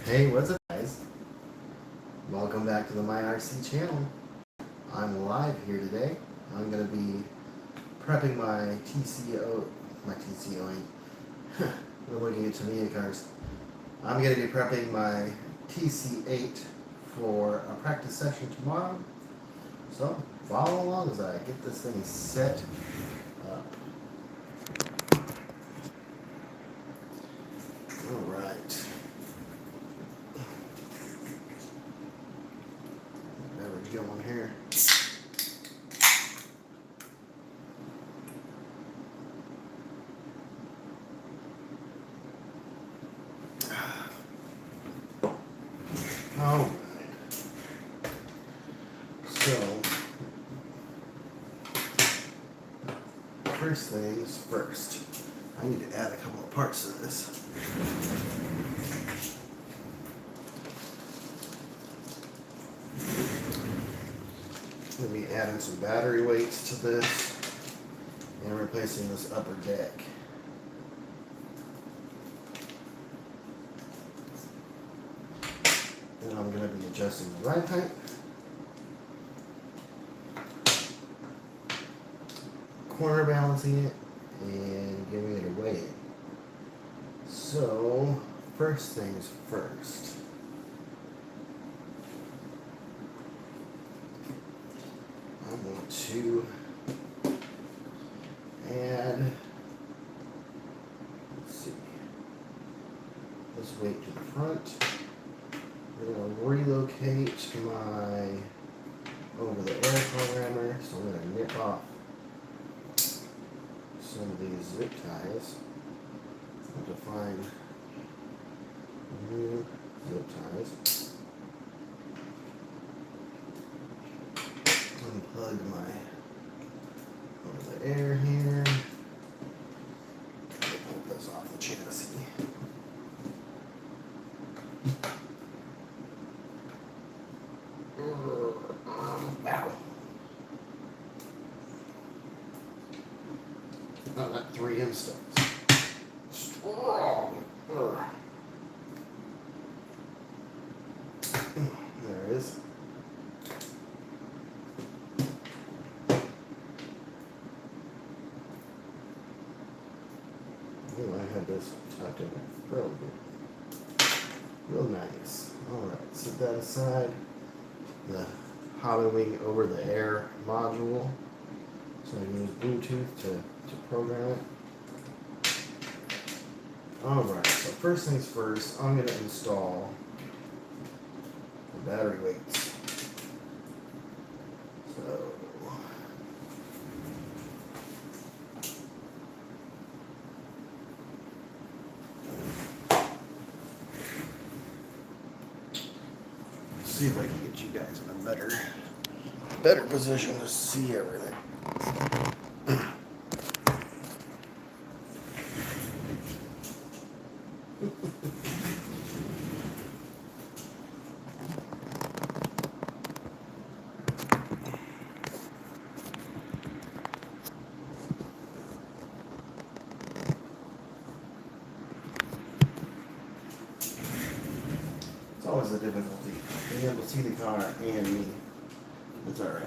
Hey, what's up guys? Welcome back to the MyRC channel. I'm live here today. I'm going to be prepping my TC8. We're looking at Tamiya cars. I'm going to be prepping my tc8 for a practice session tomorrow. So follow along as I get this thing set up. Alright. There we go on here. Alright. So, first things first. I need to add a couple of parts to this. We'll be adding some battery weights to this and replacing this upper deck. And I'm going to be adjusting the ride height, corner balancing it, and giving it a weigh in. So, first things first. I want to add, let's see, this weight to the front. I'm going to relocate my over-the-air programmer, so I'm going to nip off some of these zip ties. I have to find new zip ties. Unplug my over-the-air here. Pull this off the chassis. Wow. Oh, that 3M stuff. Strong. There it is. Oh, I had this tucked in real good. Real nice. Alright, set that aside. The Hobby Wing over-the-air module. So I can use Bluetooth to program it. Alright, so first things first, I'm going to install the battery weights. So, let's see if I can get you guys in a better position to see everything. It's always a difficulty being able to see the car and me. It's alright.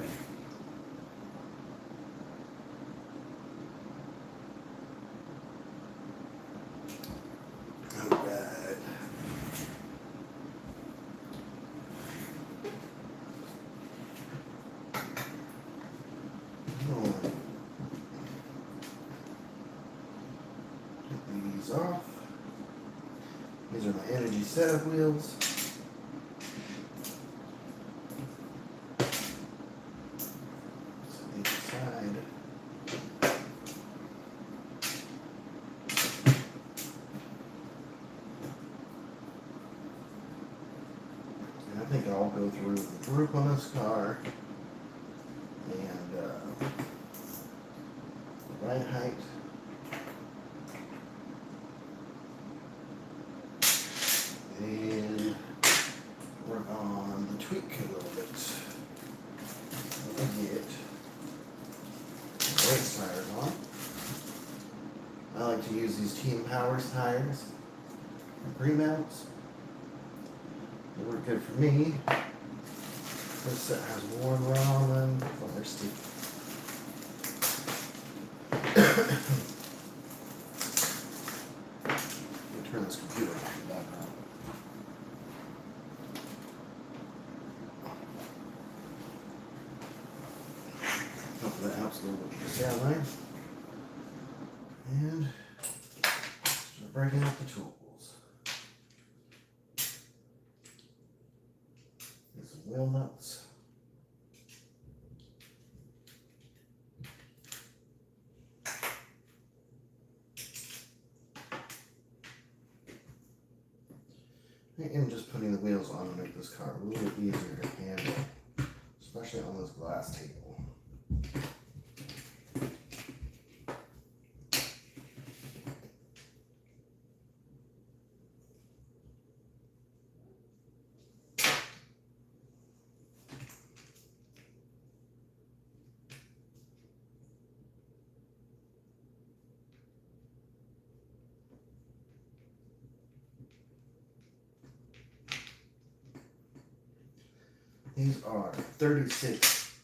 Alright. Take these off. These are my energy setup wheels. I think I'll go through the group on this car and the ride height. And work on the tweak a little bit. Let me get the race tires on. I like to use these Team Powers tires, pre-mounts. They work good for me. This set has one run on them. Oh, they're sticky. Let me turn this computer off in the background. Hopefully that helps a little bit with the sound there. And start breaking out the tools. Get some wheel nuts. And just putting the wheels on to make this car a little bit easier to handle, especially on this glass table. These are 36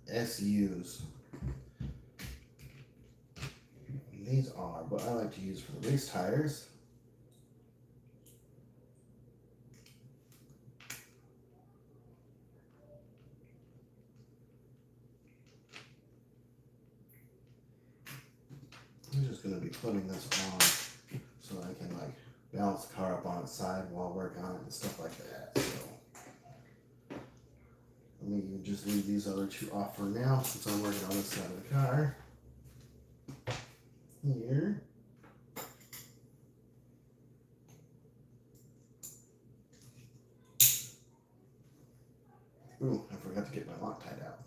SUs. And these are what I like to use for the race tires. I'm just going to be putting this on so I can like balance the car up on its side while I work on it and stuff like that. So let me just leave these other two off for now since I'm working on this side of the car. Here. Ooh, I forgot to get my Loctite out.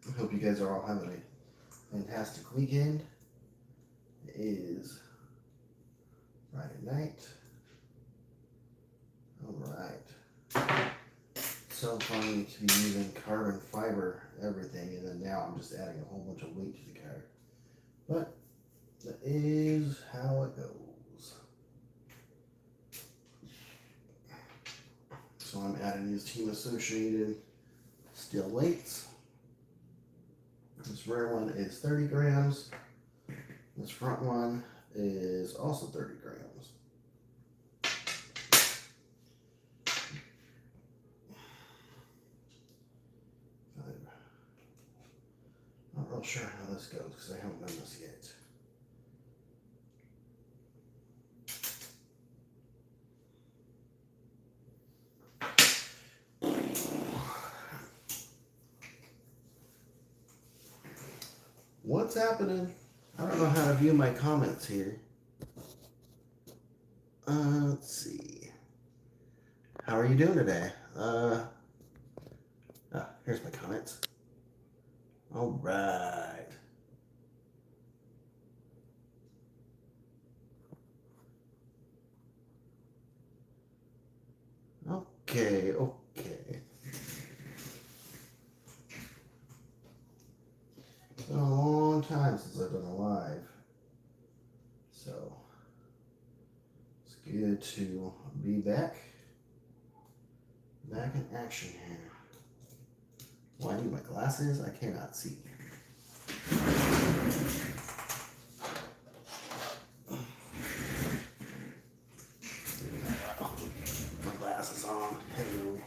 I hope you guys are all having a fantastic weekend. It is Friday night. Alright. So funny to be using carbon fiber everything, and then now I'm just adding a whole bunch of weight to the car. But that is how it goes. So I'm adding these team associated steel weights. This rear one is 30 grams. This front one is also 30 grams. I'm not real sure how this goes because I haven't done this yet. What's happening? I don't know how to view my comments here. Let's see. How are you doing today? Here's my comments. All right. Okay. It's been a long time since I've done a live. So, it's good to be back. Back in action here. Well, I need my glasses. I cannot see. My glasses on. Hello.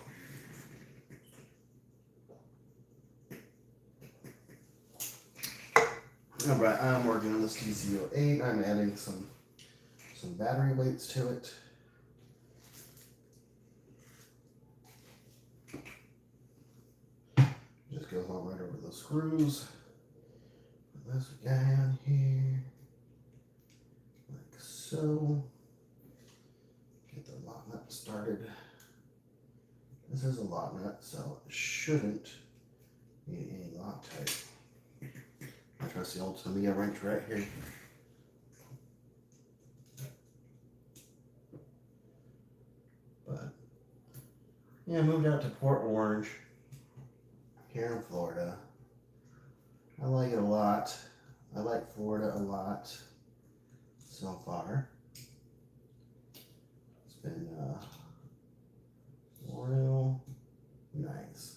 Alright, I'm working on this tc8. I'm adding some battery weights to it. Just goes on right over the screws. Put this guy on here, like so. Get the lock nut started. started. This is a lock nut, so it shouldn't need any Loctite. I trust the old Tamiya wrench right here. But yeah, I moved out to Port Orange here in Florida. I like it a lot. I like Florida a lot so far. It's been real nice.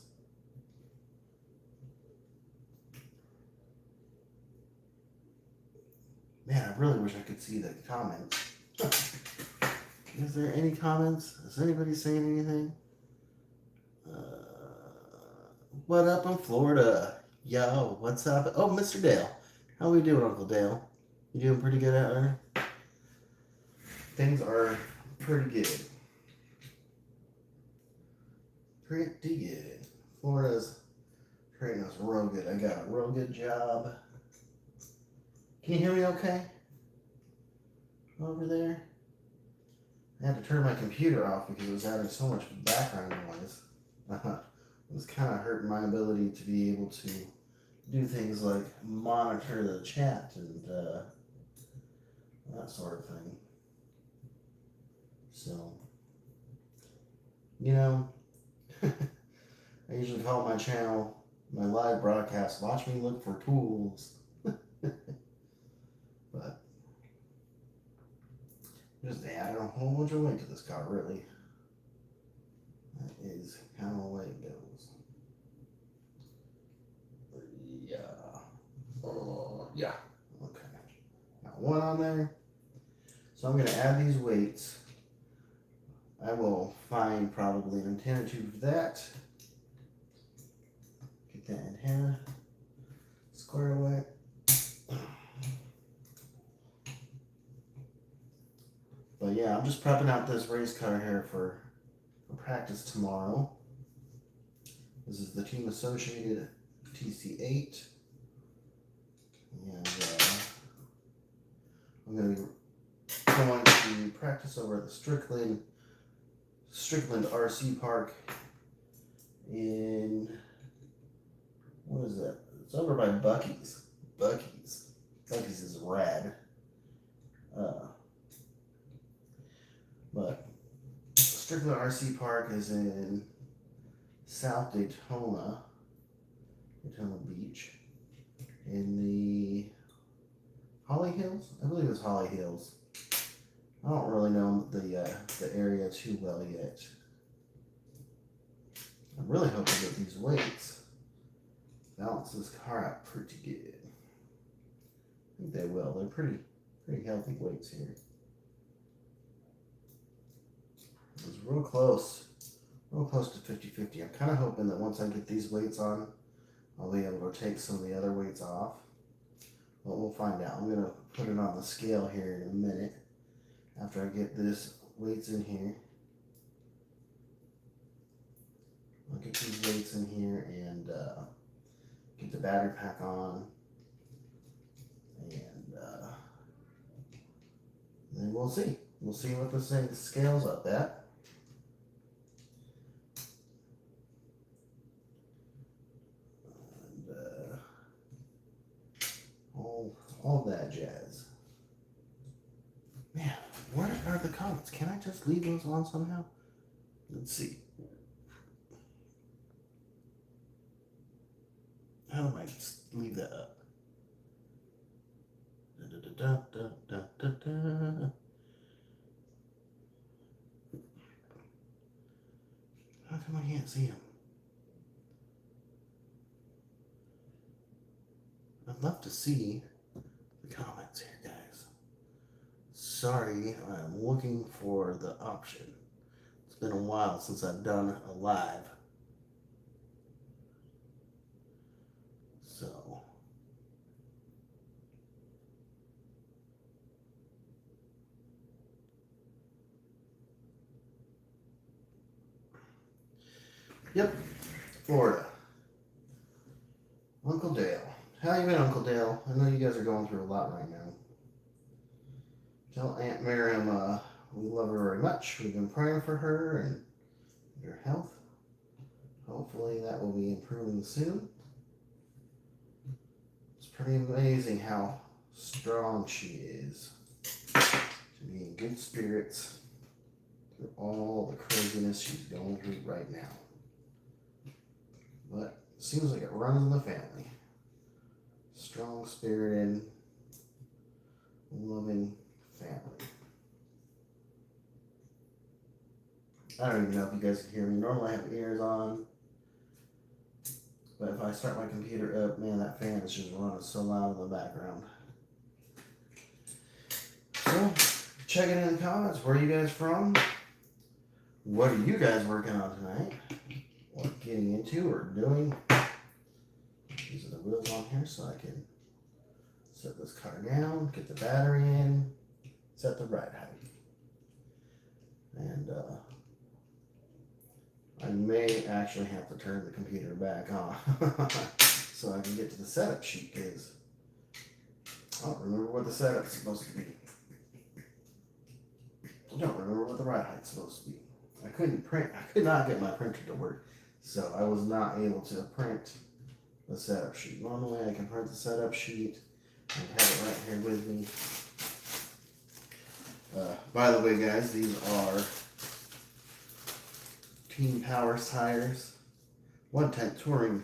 Man, I really wish I could see the comments. Is there any comments? Is anybody saying anything? What up in Florida? Yo, what's up? Oh, Mr. Dale. How we doing, Uncle Dale? You doing pretty good out there? Things are pretty good. Pretty good. Florida's treating us real good. I got a real good job. Can you hear me okay? Over there? I had to turn my computer off because it was having so much background noise. It was kind of hurting my ability to be able to do things like monitor the chat and that sort of thing. So, you know, I usually call my channel, my live broadcast, watch me look for tools. But just adding a whole bunch of weight to this car, really. That is kind of the way it goes. Yeah. Okay. Got one on there. So I'm going to add these weights. I will find probably an antenna tube for that. Get that antenna squared away. But yeah, I'm just prepping out this race car here for practice tomorrow. This is the Team Associated tc8. And I'm going to practice over at the Strickland RC Park in, what is that? It's over by Buc-ee's. Buc-ee's is rad. But Strickland RC Park is in South Daytona Beach, in the Holly Hills? I believe it's Holly Hills. I don't really know the area too well yet. I'm really hoping that these weights balance this car out pretty good. I think they will. They're pretty healthy weights here. It was real close to 50-50. I'm kind of hoping that once I get these weights on, I'll be able to take some of the other weights off. But we'll find out. I'm going to put it on the scale here in a minute after I get this weights in here. I'll get these weights in here and get the battery pack on. And then we'll see. We'll see what this thing scales up at. All that jazz. Man, where are the comments? Can I just leave those on somehow? Let's see. How do I just leave that up? How come I can't see them? I'd love to see the comments here, guys. Sorry, I'm looking for the option. It's been a while since I've done a live. So, yep, Florida. Uncle Dale. How you been, Uncle Dale? I know you guys are going through a lot right now. Tell Aunt Miriam we love her very much. We've been praying for her and her health. Hopefully that will be improving soon. It's pretty amazing how strong she is to be in good spirits through all the craziness she's going through right now. But it seems like it runs in the family. Strong spirited, loving family. I don't even know if you guys can hear me. Normally I have ears on. But if I start my computer up, man, that fan is just running so loud in the background. So, check it in the comments. Where are you guys from? What are you guys working on tonight? Or getting into or doing? These are the wheels on here so I can set this car down, get the battery in, set the ride height. And I may actually have to turn the computer back on so I can get to the setup sheet because I don't remember what the setup's supposed to be. I don't remember what the ride height's supposed to be. I could not get my printer to work, so I was not able to print the setup sheet. Normally I can print the setup sheet and have it right here with me. By the way, guys, these are Team Power tires, 1/10 touring,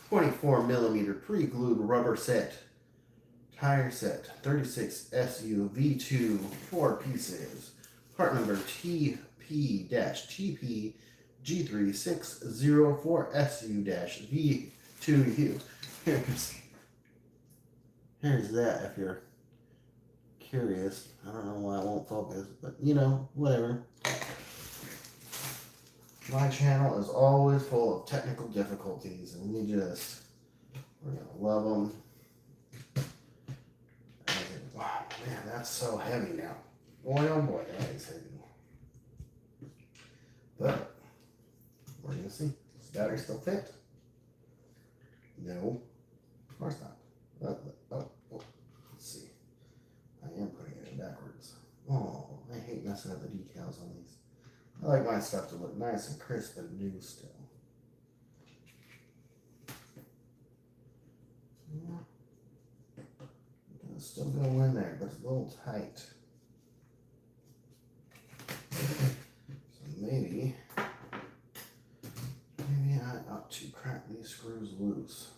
24mm pre-glued rubber set, tire set, 36 SU V2, 4 pieces, part number TP-TP G3604SU-V2U. Here's that if you're curious. I don't know why it won't focus, but you know, whatever. My channel is always full of technical difficulties, and we're gonna love them. Wow, man, that's so heavy now. Boy, oh boy, that is heavy. But we're gonna see. Does the battery still fit? No, of course not. Let's see. I am putting it in backwards. Oh, I hate messing up the decals on these. I like my stuff to look nice and crisp and new still. Yeah. It'll still go in there, but it's a little tight. So maybe I ought to crack these screws loose.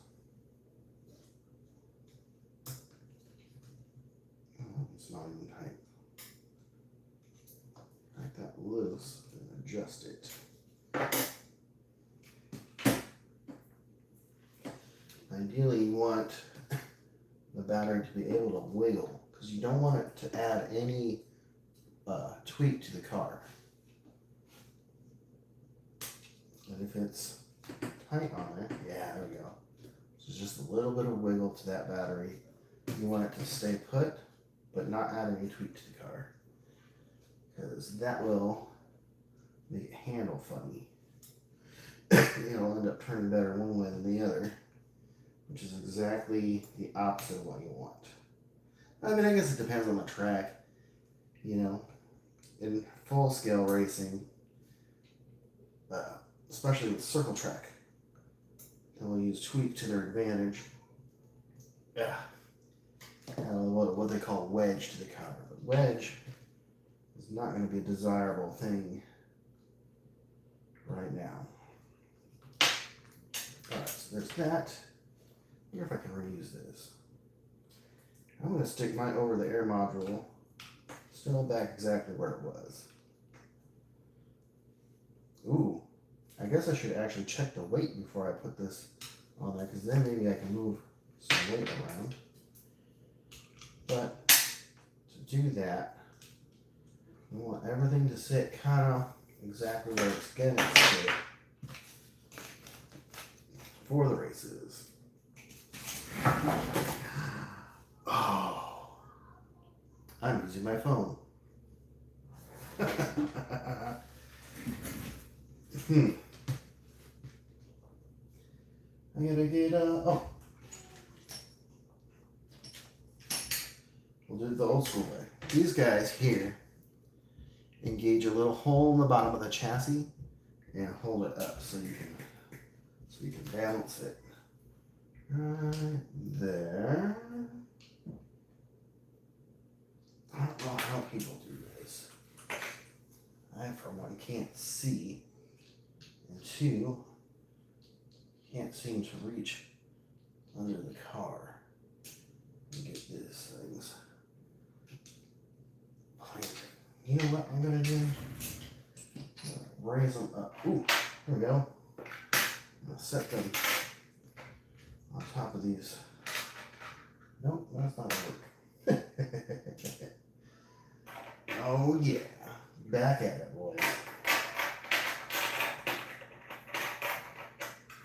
Oh, it's not even tight. Crack that loose and adjust it. Ideally, you want the battery to be able to wiggle because you don't want it to add any tweak to the car. And if it's tight on it, yeah, there we go. So just a little bit of wiggle to that battery. You want it to stay put, but not add any tweak to the car, because that will make it handle funny. It'll end up turning better one way than the other, which is exactly the opposite of what you want. I mean, I guess it depends on the track. You know, in full scale racing, especially with circle track, they'll use tweak to their advantage. Yeah. What they call wedge to the car. But wedge is not going to be a desirable thing right now. Alright, so there's that. I wonder if I can reuse this. I'm going to stick my over the air module still back exactly where it was. Ooh, I guess I should actually check the weight before I put this on there, because then maybe I can move some weight around. But to do that, we want everything to sit kind of exactly where it's going to sit for the races. Oh, I'm using my phone. I gotta get, we'll do it the old school way. These guys here, engage a little hole in the bottom of the chassis and hold it up so you can balance it right there. I don't know how people do this. I, for one, can't see, and two, can't seem to reach under the car and get these things planted. You know what I'm gonna do? Raise them up. Ooh, there we go. I'm gonna set them on top of these. Nope, that's not gonna work. Oh yeah, back at it, boys.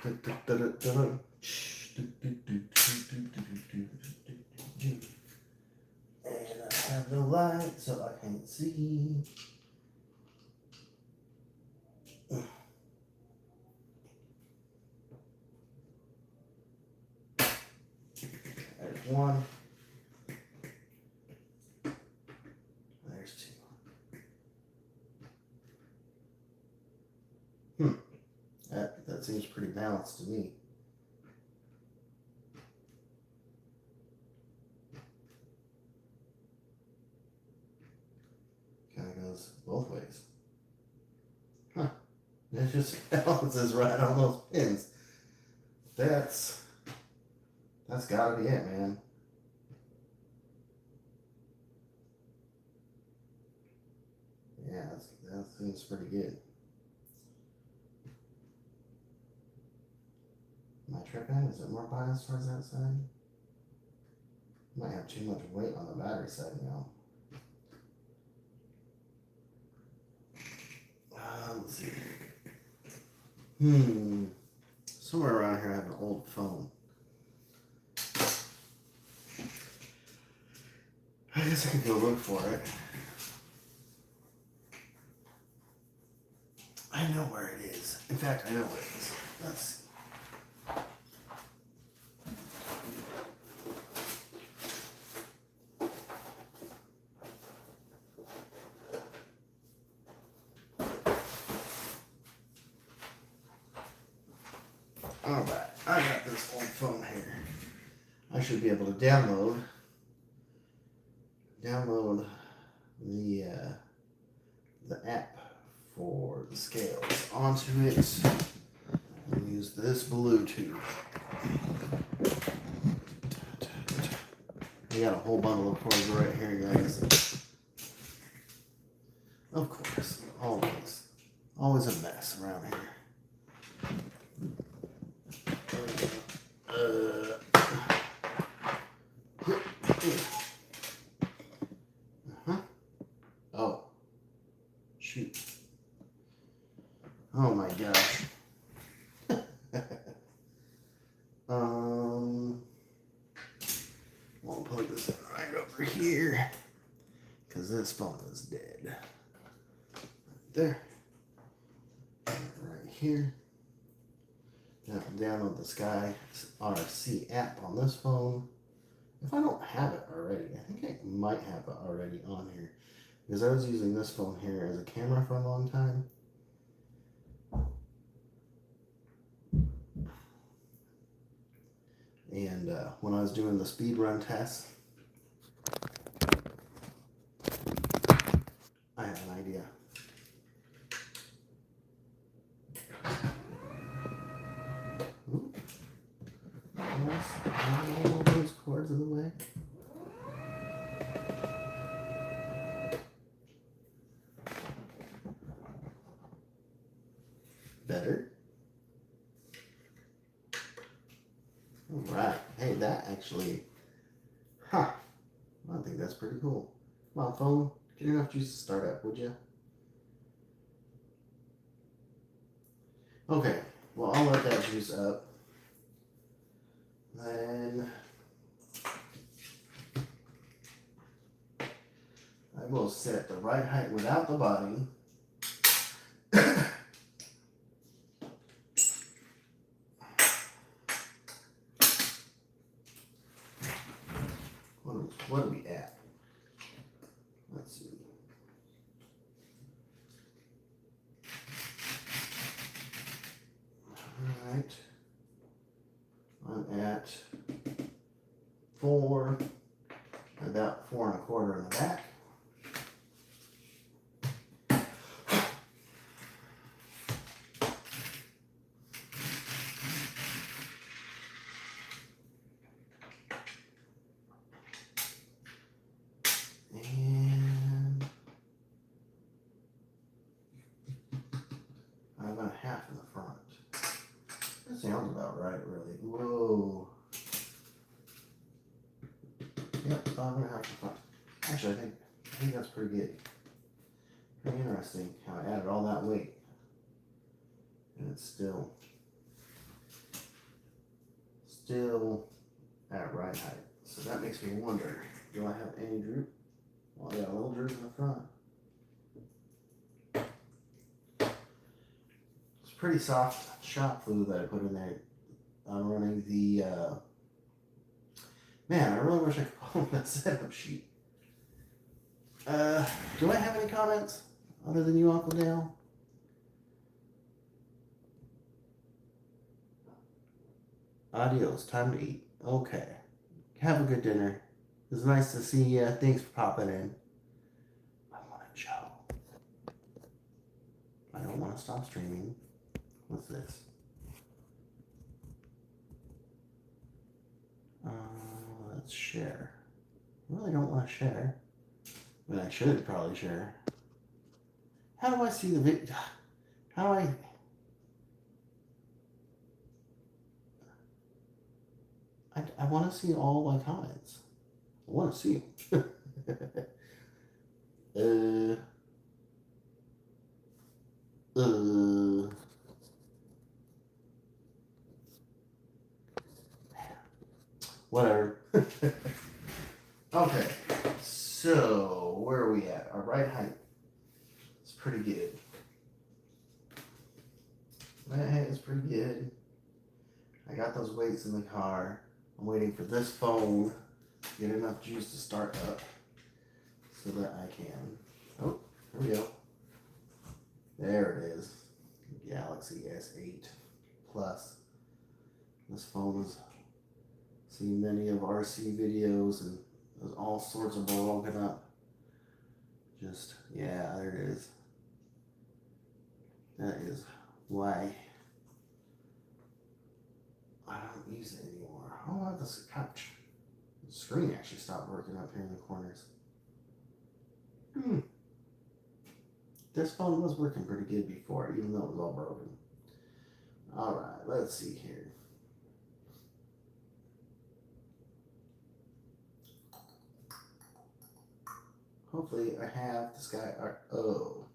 And I have no light, so I can't see. There's one. There's two. That seems pretty balanced to me. Kind of goes both ways. Huh. It just balances right on those pins. That's gotta be it, man. Yeah, that seems pretty good. Am I tripping? Is it more biased towards that side? Might have too much weight on the battery side now. Let's see. Somewhere around here I have an old phone. I guess I could go look for it. I know where it is. In fact, I know where it is. Let's see. Alright, I got this old phone here. I should be able to download the app for the scales onto it and use this Bluetooth. We got a whole bundle of cords right here, guys. Of course, always a mess around here. Oh, shoot. Oh my gosh. We'll plug this in right over here because this phone is dead. Right there. Right here. Now download the Sky RC app on this phone. If I don't have it already, I think I might have it already on here because I was using this phone here as a camera for a long time. And when I was doing the speed run test, I had an idea. Ooh. All those cords in the way. Better. All right. Hey, that actually, I think that's pretty cool. Come on, phone. Get enough juice to start up, would you? Okay. Well, I'll let that juice up. Then I will set the right height without the body. What are we at? Let's see. 4 1/4 in the back. And 5 1/2 in the front. That sounds about right, really. Whoa. Yep, 5 1/2 in the front. Actually, I think that's pretty good. Pretty interesting how I added all that weight. And it's still at right height. So that makes me wonder, do I have any droop? Well, I got a little droop in the front. It's pretty soft shop fluid that I put in there. I'm running the, man, I really wish I could pull that setup sheet. Do I have any comments other than you, Uncle Dale? Adios, time to eat. Okay. Have a good dinner. It was nice to see you. Thanks for popping in. I want to chow. I don't want to stop streaming. What's this? Let's share. I really don't want to share. But I should probably share. How do I see the video? How do I want to see all my comments. I want to see them. Whatever. Okay, so where are we at? Our right height is pretty good. Right height is pretty good. I got those weights in the car. I'm waiting for this phone to get enough juice to start up so that I can. Oh, here we go. There it is. Galaxy S8 Plus. This phone has seen many of RC videos and there's all sorts of broken up. Just, yeah, there it is. That is why I don't use it anymore. Oh, I have this couch. The screen actually stopped working up here in the corners. This phone was working pretty good before, even though it was all broken. Alright, let's see here. Hopefully I have this guy. Oh.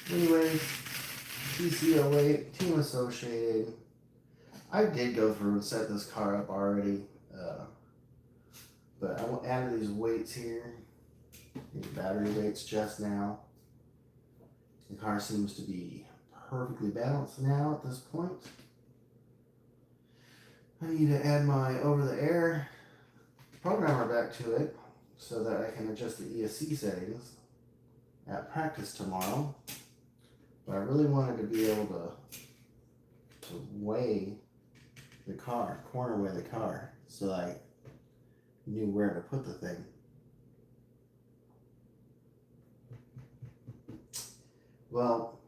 Anyways, tc8, Team Associated. I did go through and set this car up already, but I added these weights here, these battery weights just now. The car seems to be perfectly balanced now at this point. I need to add my over-the-air programmer back to it so that I can adjust the ESC settings at practice tomorrow. But I really wanted to be able to weigh the car, corner weigh the car, so I knew where to put the thing. Well,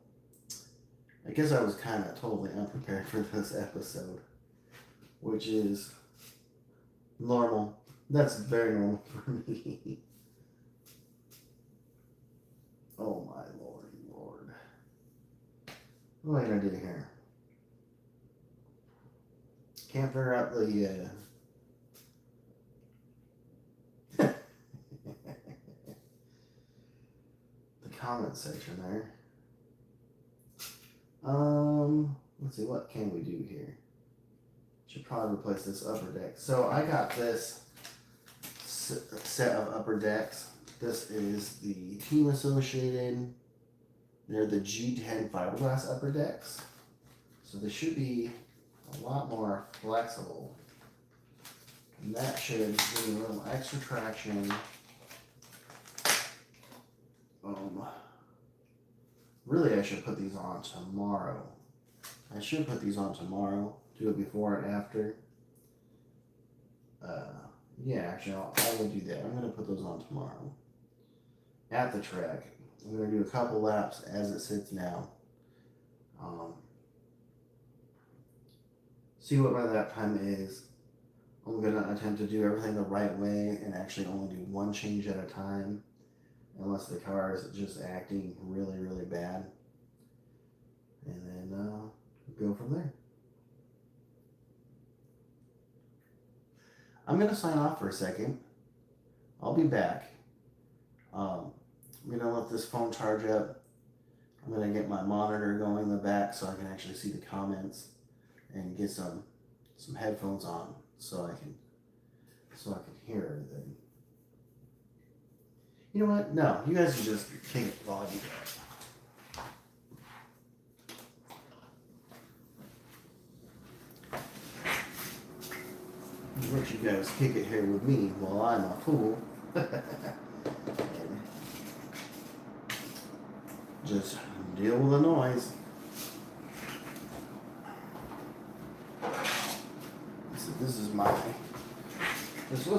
I guess I was kind of totally unprepared for this episode, which is normal. That's very normal for me. Oh my lord. What am I gonna do here? Can't figure out the the comment section there. Let's see, what can we do here? Should probably replace this upper deck. So I got this set of upper decks. This is the Team Associated. They're the G10 fiberglass upper decks. So they should be a lot more flexible. And that should give me a little extra traction Really, I should put these on tomorrow. I should put these on tomorrow. Do it before and after. Yeah, actually, I will do that. I'm going to put those on tomorrow. At the track. I'm going to do a couple laps as it sits now. See what my lap time is. I'm going to attempt to do everything the right way and actually only do one change at a time. Unless the car is just acting really, really bad. And then go from there. I'm going to sign off for a second. I'll be back. I'm going to let this phone charge up. I'm going to get my monitor going in the back so I can actually see the comments and get some headphones on so I can hear everything. You know what? No, you guys can just take it while I do that. Let you guys kick it here with me while I'm a fool. Just deal with the noise. So this was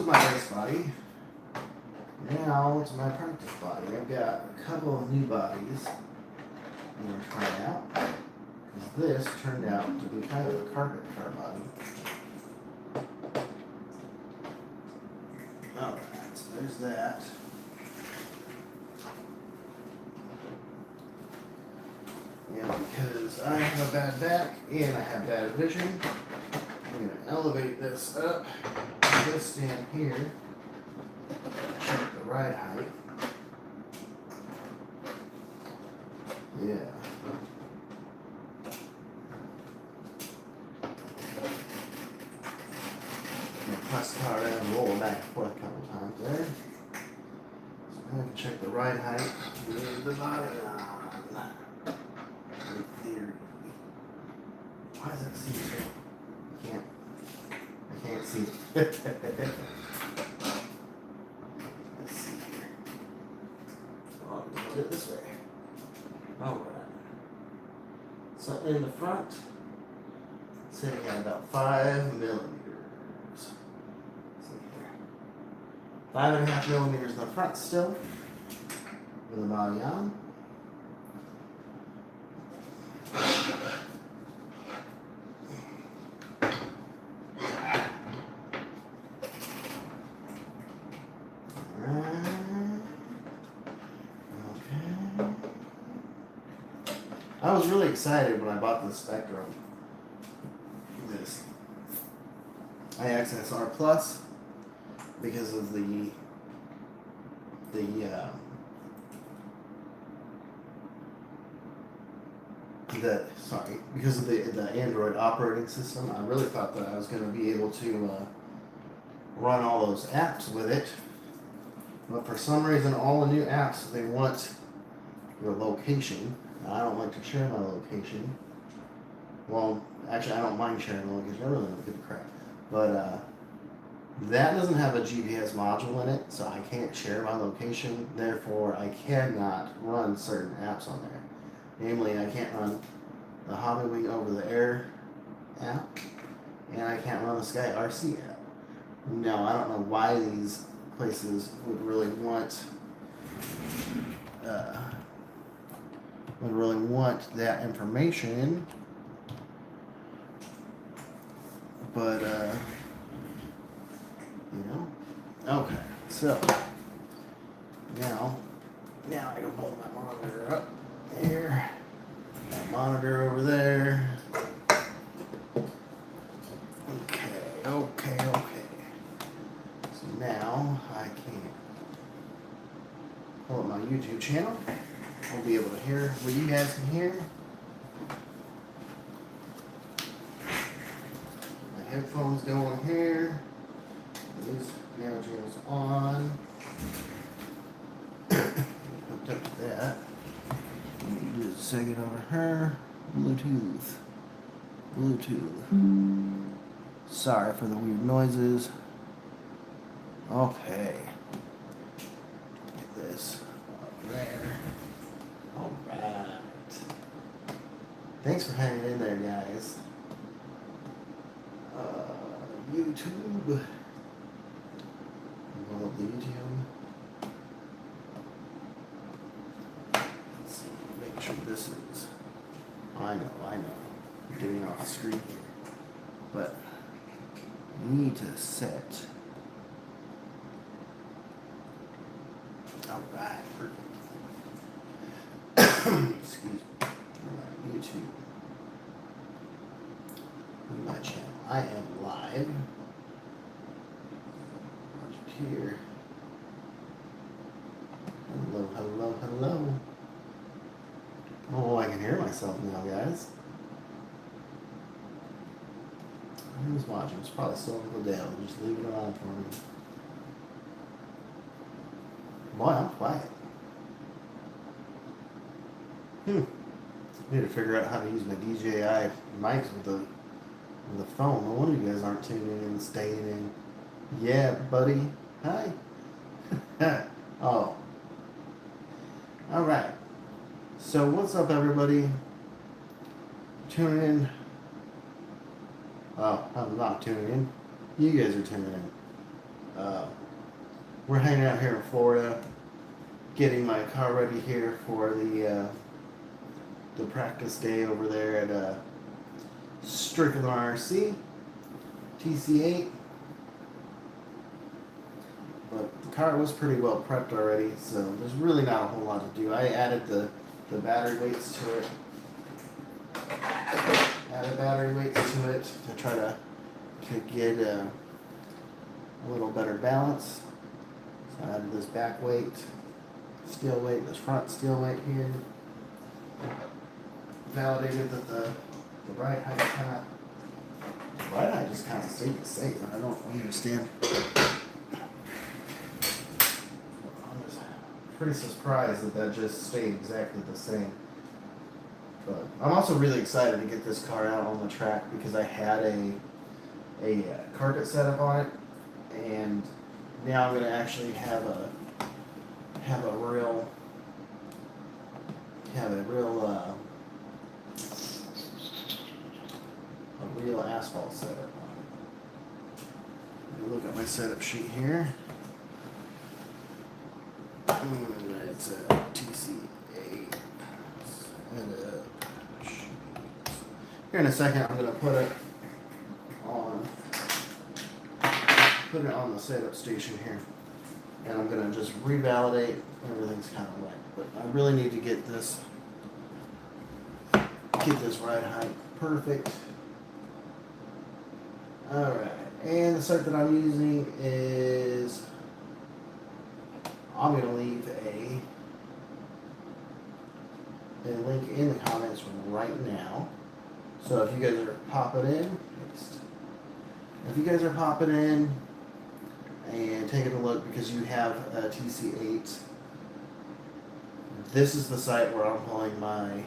my race body. Now it's my practice body. I've got a couple of new bodies I'm going to try out. Because this turned out to be kind of a carpet car body. Alright, so there's that. And because I have a bad back and I have bad vision, I'm going to elevate this up to this stand here. Check the ride height. Yeah. Press the car down and roll it back and forth a couple times there. So now I can check the ride height. Leave the body on. Why is that see-through? I can't see. Let's see here. Oh, we'll do it this way. Alright. So in the front, sitting at about 5 millimeters. 5.5 millimeters in the front still, with the body on. I was really excited when I bought this Spectrum. This IXSR Plus, because of because of the Android operating system. I really thought that I was going to be able to run all those apps with it, but for some reason all the new apps, they want your location. I don't like to share my location. Well, actually I don't mind sharing the location. I really don't give a crap. But that doesn't have a GPS module in it, so I can't share my location. Therefore, I cannot run certain apps on there. Namely, I can't run the Hobbywing over the air app, and I can't run the Sky RC app. Now, I don't know why these places would really want that information, but you know. Okay, so now I can pull my monitor up here, that monitor over there. Okay. So now I can pull up my YouTube channel. I'll be able to hear what you guys can hear. My headphones go on here. These now channels on. Hooked up to that. Just a second over here. Bluetooth. Sorry for the weird noises. Okay. Get this up there. Alright. Thanks for hanging in there, guys. YouTube. Well, the YouTube. Let's see, make sure this is. I know. I'm getting off screen here. But you need to set. Alright, perfect. Excuse me. Alright, YouTube. My channel. I am live. Watch here. Hello. Oh, I can hear myself now, guys. Who's watching? It's probably still down. Just leave it on for me. Boy, I'm quiet. Need to figure out how to use my DJI mics with the phone. No wonder you guys aren't tuning in and staying in. Yeah, buddy. Hi. Oh. Alright. So what's up, everybody? Tuning in. Oh, I'm not tuning in. You guys are tuning in. We're hanging out here in Florida, getting my car ready here for the practice day over there at Strickland RC, tc8. But the car was pretty well prepped already, so there's really not a whole lot to do. I added the battery weights to it. Added battery weights to it to try to get a little better balance. So I added this back weight, steel weight, this front steel weight here. Validated that the ride height just kind of stayed the same. I don't understand. I'm just pretty surprised that just stayed exactly the same. But I'm also really excited to get this car out on the track because I had a carpet setup on it, and now I'm going to actually have a real asphalt setup on it. Let me look at my setup sheet here. It's a tc8 setup sheet. Here in a second, I'm going to put it on the setup station here, and I'm going to just revalidate. Everything's kind of wet, but I really need to get this ride height perfect. Alright, and the site that I'm using is, I'm going to leave a link in the comments right now. So if you guys are popping in and taking a look because you have a tc8, this is the site where I'm pulling my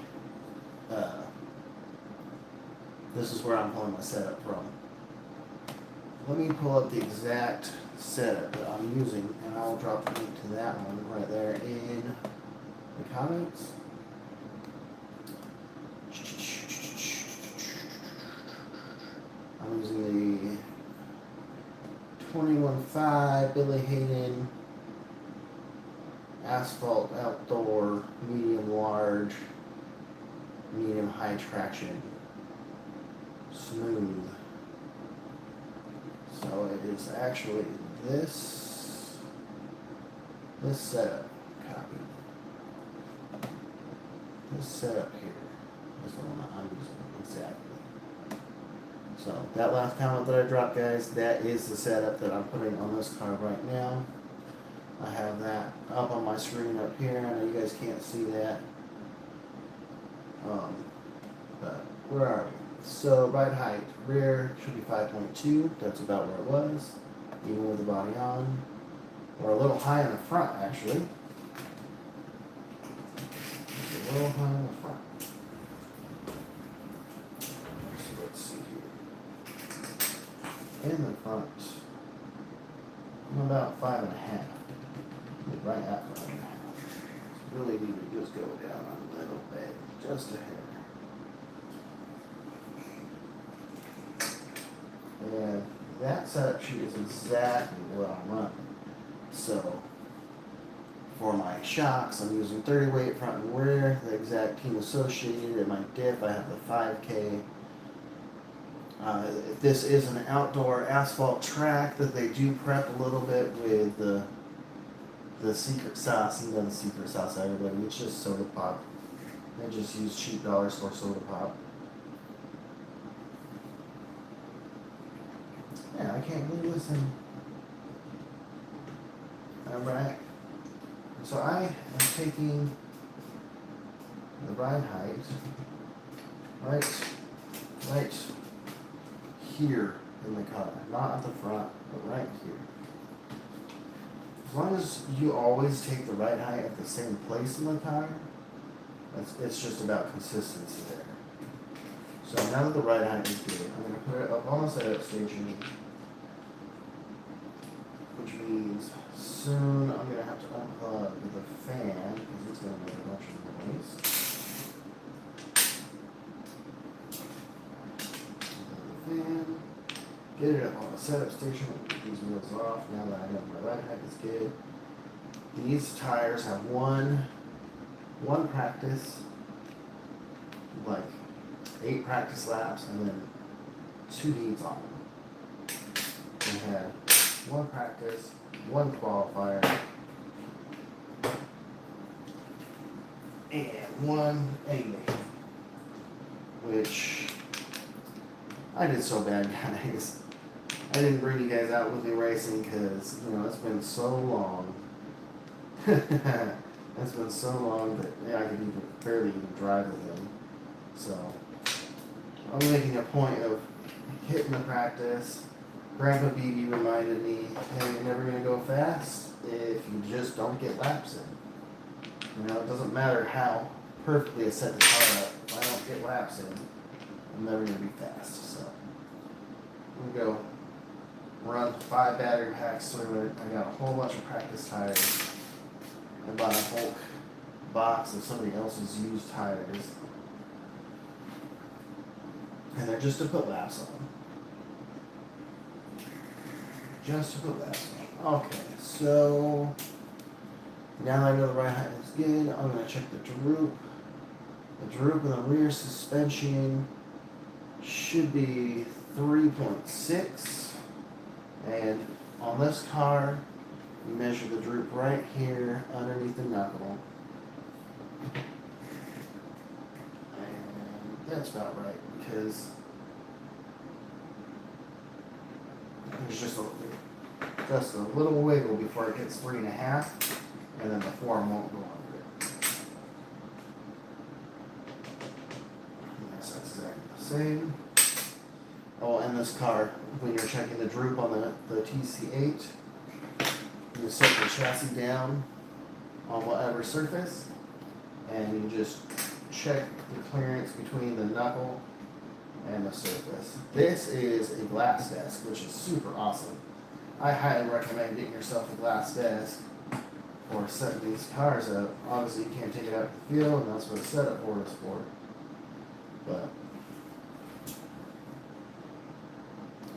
setup from. Let me pull up the exact setup that I'm using, and I'll drop the link to that one right there in the comments. I'm using the 21.5 Billy Hayden Asphalt Outdoor Medium Large Medium High Traction Smooth. So it is actually this setup copy. This setup here is the one that I'm using exactly. So that last comment that I dropped, guys, that is the setup that I'm putting on this car right now. I have that up on my screen up here. I know you guys can't see that. But where are we? So ride height, rear should be 5.2. That's about where it was, even with the body on. We're a little high in the front, actually. A little high in the front. So let's see here. In the front, I'm about 5.5. Right at 5.5. Really need to just go down a little bit, just a hair. that setup sheet is exactly what I'm running. So for my shocks, I'm using 30 weight front and rear, the exact team associated. In my diff, I have the 5K. This is an outdoor asphalt track that they do prep a little bit with the secret sauce. You know the secret sauce, everybody. It's just soda pop. I just use cheap dollar store soda pop. Yeah, I can't believe this thing. Alright. So I am taking the ride height right here in the car. Not at the front, but right here. As long as you always take the ride height at the same place in the car, it's just about consistency there. So now that the ride height is good, I'm going to put it up on the setup station, which means soon I'm going to have to unplug the fan because it's going to make a bunch of noise. Unplug the fan, get it up on the setup station, put these wheels off now that I know my ride height is good. These tires have one practice, like 8 practice laps, and then 2 heats on them. We had 1 practice, 1 qualifier, and 1 A-main, which I did so bad, guys. I didn't bring you guys out with me racing because, you know, it's been so long. It's been so long that I could barely even drive with him. So I'm making a point of hitting the practice. Grandpa BB reminded me, hey, you're never going to go fast if you just don't get laps in. You know, it doesn't matter how perfectly I set the car up. If I don't get laps in, I'm never going to be fast. So I'm going to go run 5 battery packs through it. I got a whole bunch of practice tires. I bought a whole box of somebody else's used tires. And they're just to put laps on. Just to put laps on. Okay, so now that I know the ride height is good, I'm going to check the droop. The droop in the rear suspension should be 3.6. And on this car, you measure the droop right here underneath the knuckle. And that's about right because there's just a little wiggle before it hits 3.5, and then the form won't go under it. Yes, that's exactly the same. Oh, and this car, when you're checking the droop on the tc8, you set the chassis down on whatever surface, and you just check the clearance between the knuckle and the surface. This is a glass desk, which is super awesome. I highly recommend getting yourself a glass desk for setting these cars up. Obviously, you can't take it out to the field, and that's what a setup board is for. But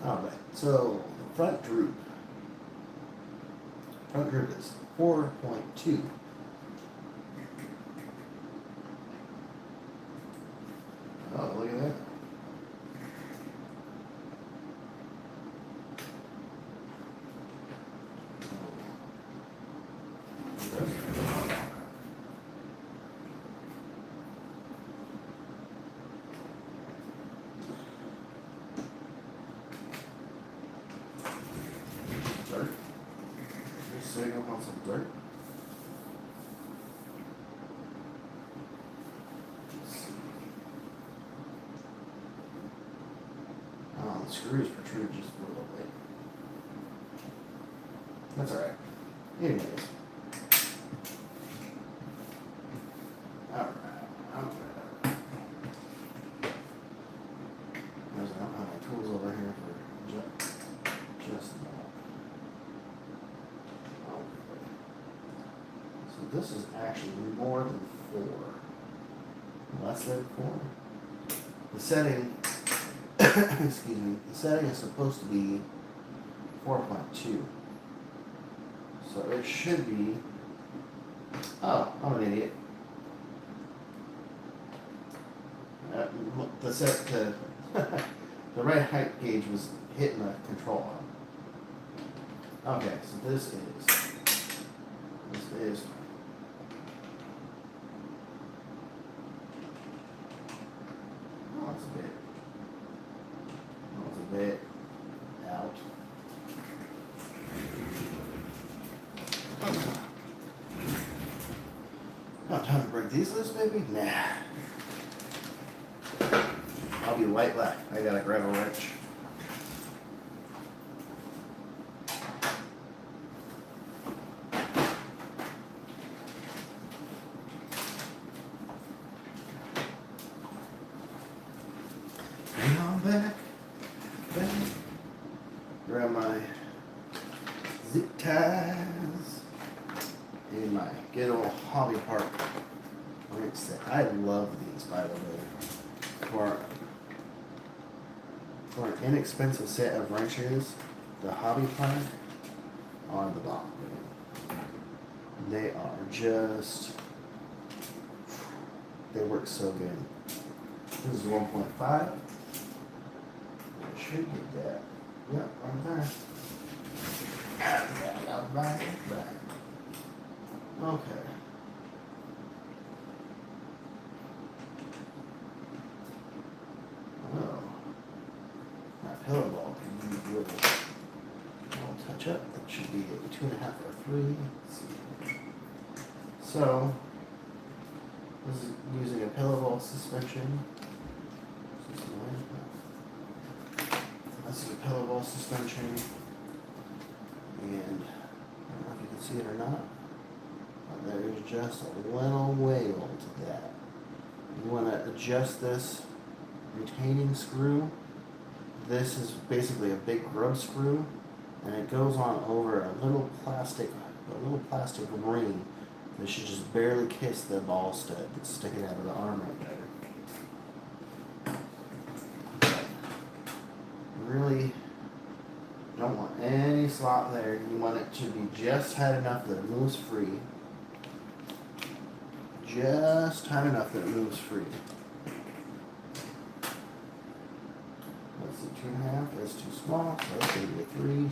alright, so the front droop. Front droop is 4.2. Oh, look at that. Dirt. Just sitting up on some dirt. The screws protrude just a little bit. That's alright. Anyways. Alright. There's enough of my tools over here for just about. Okay. So this is actually more than 4. Less than 4. The setting excuse me, the setting is supposed to be 4.2. So it should be. Oh, I'm an idiot. The the right height gauge was hitting the control arm. Okay, so this is. Oh, it's a bit out. Oh, time to break these loose, baby? Nah. I'll be white black. I gotta grab a wrench. Hang on back. Grab my zip ties and my good old hobby park wrench set. I love these, by the way. For an inexpensive set of wrenches, the hobby park are the bomb. They are just, they work so good. This is 1.5. I should get that. Yep, right there. Back. Okay. Oh. My pillow ball can use a little touch up. That should be a 2.5 or 3. Let's see. So, this is using a pillow ball suspension. This is a pillow ball suspension, and I don't know if you can see it or not, but there is just a little wiggle to that. You want to adjust this retaining screw. This is basically a big grub screw, and it goes on over a little plastic ring that should just barely kiss the ball stud that's sticking out of the arm right there. Really don't want any slop there. You want it to be just tight enough that it moves free. Just tight enough that it moves free. Let's see, 2.5, that's too small, so that's going to be a 3.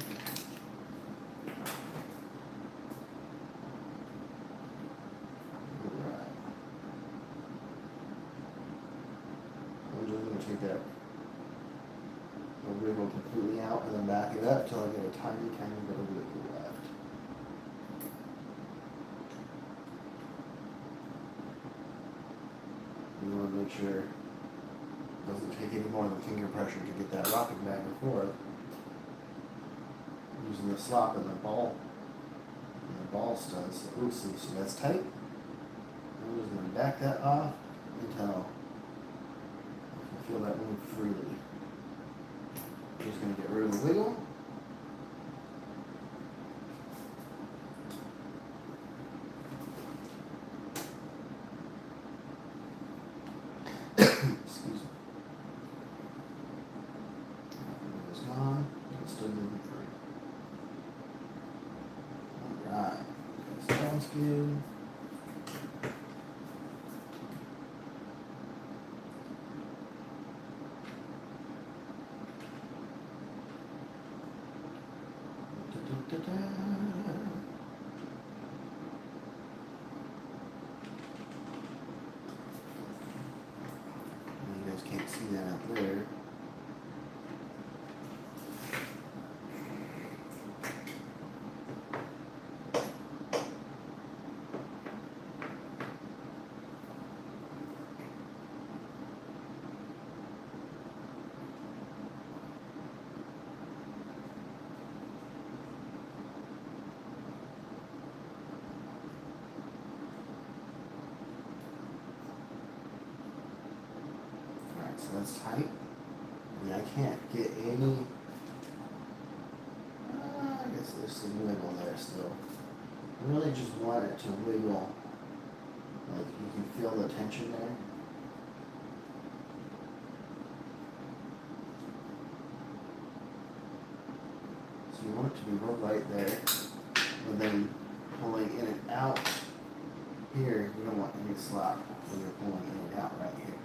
Alright. I'm just going to take that wiggle completely out and then back it up until I get a tiny bit of wiggle left. You want to make sure it doesn't take any more than finger pressure to get that rocking back and forth. Using the slop and the ball studs. Ooh, so that's tight. I'm just going to back that off until I can feel that move freely. Just going to get rid of the wiggle. Excuse me. It's gone. It's still moving free. Alright. That sounds good. You guys can't see that up there. So that's tight. I mean, I can't get any. I guess there's some wiggle there still. I really just want it to wiggle. Like you can feel the tension there. So you you want it to be real right there. And then pulling in and out here, you don't want any slop when you're pulling in and out right here.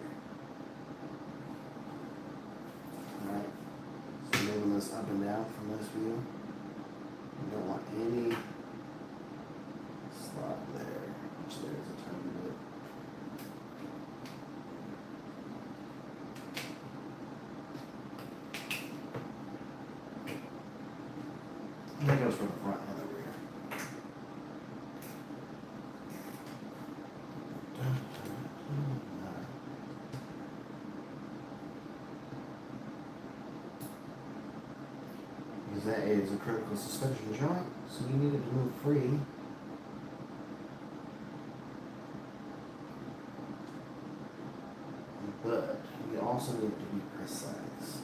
Alright, so moving this up and down from this view. You don't want any slop there, which there's a tiny bit. And that goes for the front and the rear. Because that is a critical suspension joint, so you need it to move free. But you also need it to be precise.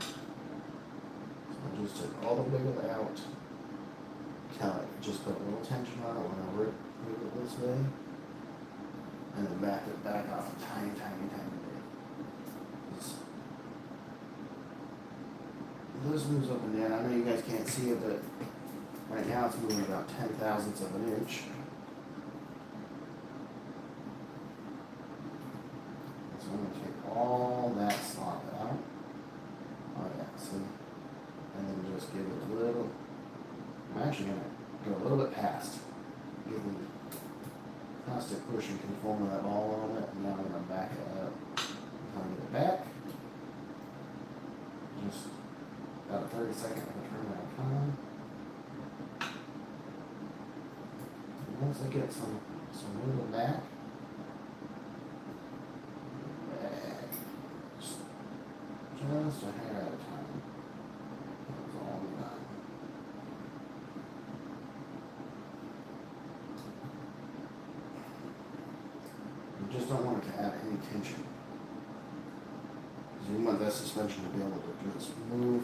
So I just took all the wiggle out. Tell it, just put a little tension on it whenever it move it this way. And then back it back off a tiny, tiny, tiny bit. Just, this moves up and down. I know you guys can't see it, but right now it's moving about 0.010 of an inch. So I'm going to take all that slop out. Oh yeah, see? And then just give it a little. I'm actually going to go a little bit past. Give the plastic push and conform to that ball a little bit, and now I'm going to back it up. I'm going to get it back. Just about a 30-second turnaround time. And once I get some wiggle back, just a hair at a time. That's all I'm done. You just don't want it to add any tension. Because you want that suspension to be able to just move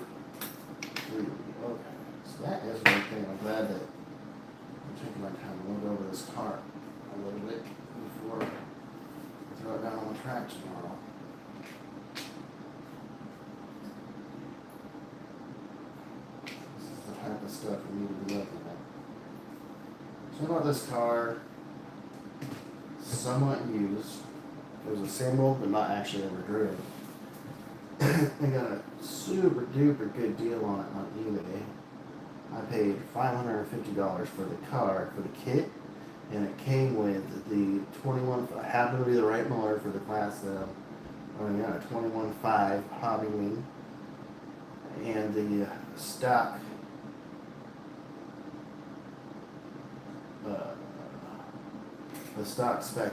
freely. Okay, so that is one thing. I'm glad that I'm taking my time to look over this car a little bit before I throw it down on the track tomorrow. Type of stuff we need to be looking at. So about this car, somewhat used. It was a single, but not actually ever driven. I got a super duper good deal on it on eBay. I paid $550 for the car, for the kit, and it came with the 21, happened to be the right motor for the class that I'm running on, a 21.5 hobby wing, and the stock spec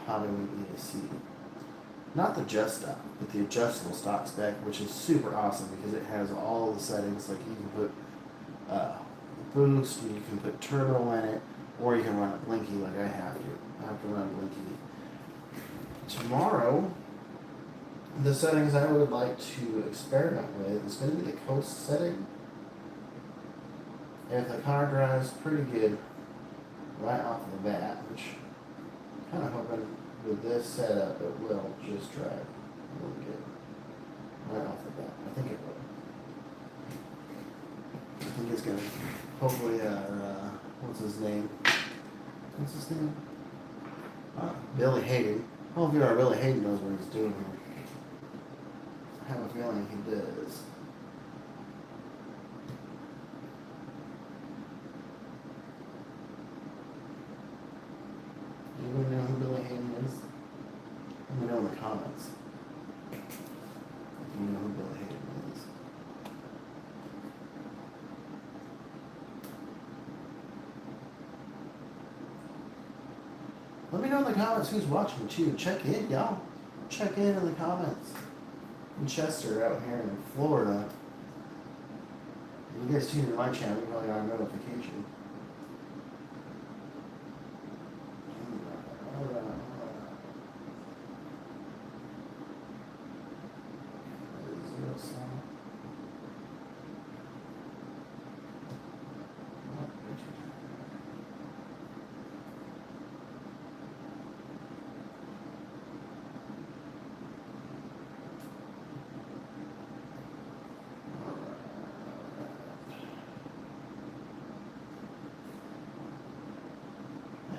hobby wing ESC. Not the just stock, but the adjustable stock spec, which is super awesome because it has all the settings. Like you can put boost, you can put turbo in it, or you can run it blinky like I have to. I have to run blinky. Tomorrow, the settings I would like to experiment with is going to be the coast setting. If the car drives pretty good right off the bat, which I'm kind of hoping with this setup it will just drive really good right off the bat. I think it will. I think it's going to hopefully, what's his name? Billy Hayden. Hopefully our Billy Hayden knows what he's doing here. I have a feeling he does. Anybody know who Billy Hayden is? Let me know in the comments. If you know who Billy Hayden is. Let me know in the comments who's watching too. Check in, y'all. Check in the comments. In Chester, out here in Florida. If you guys tune into my channel, you probably got a notification.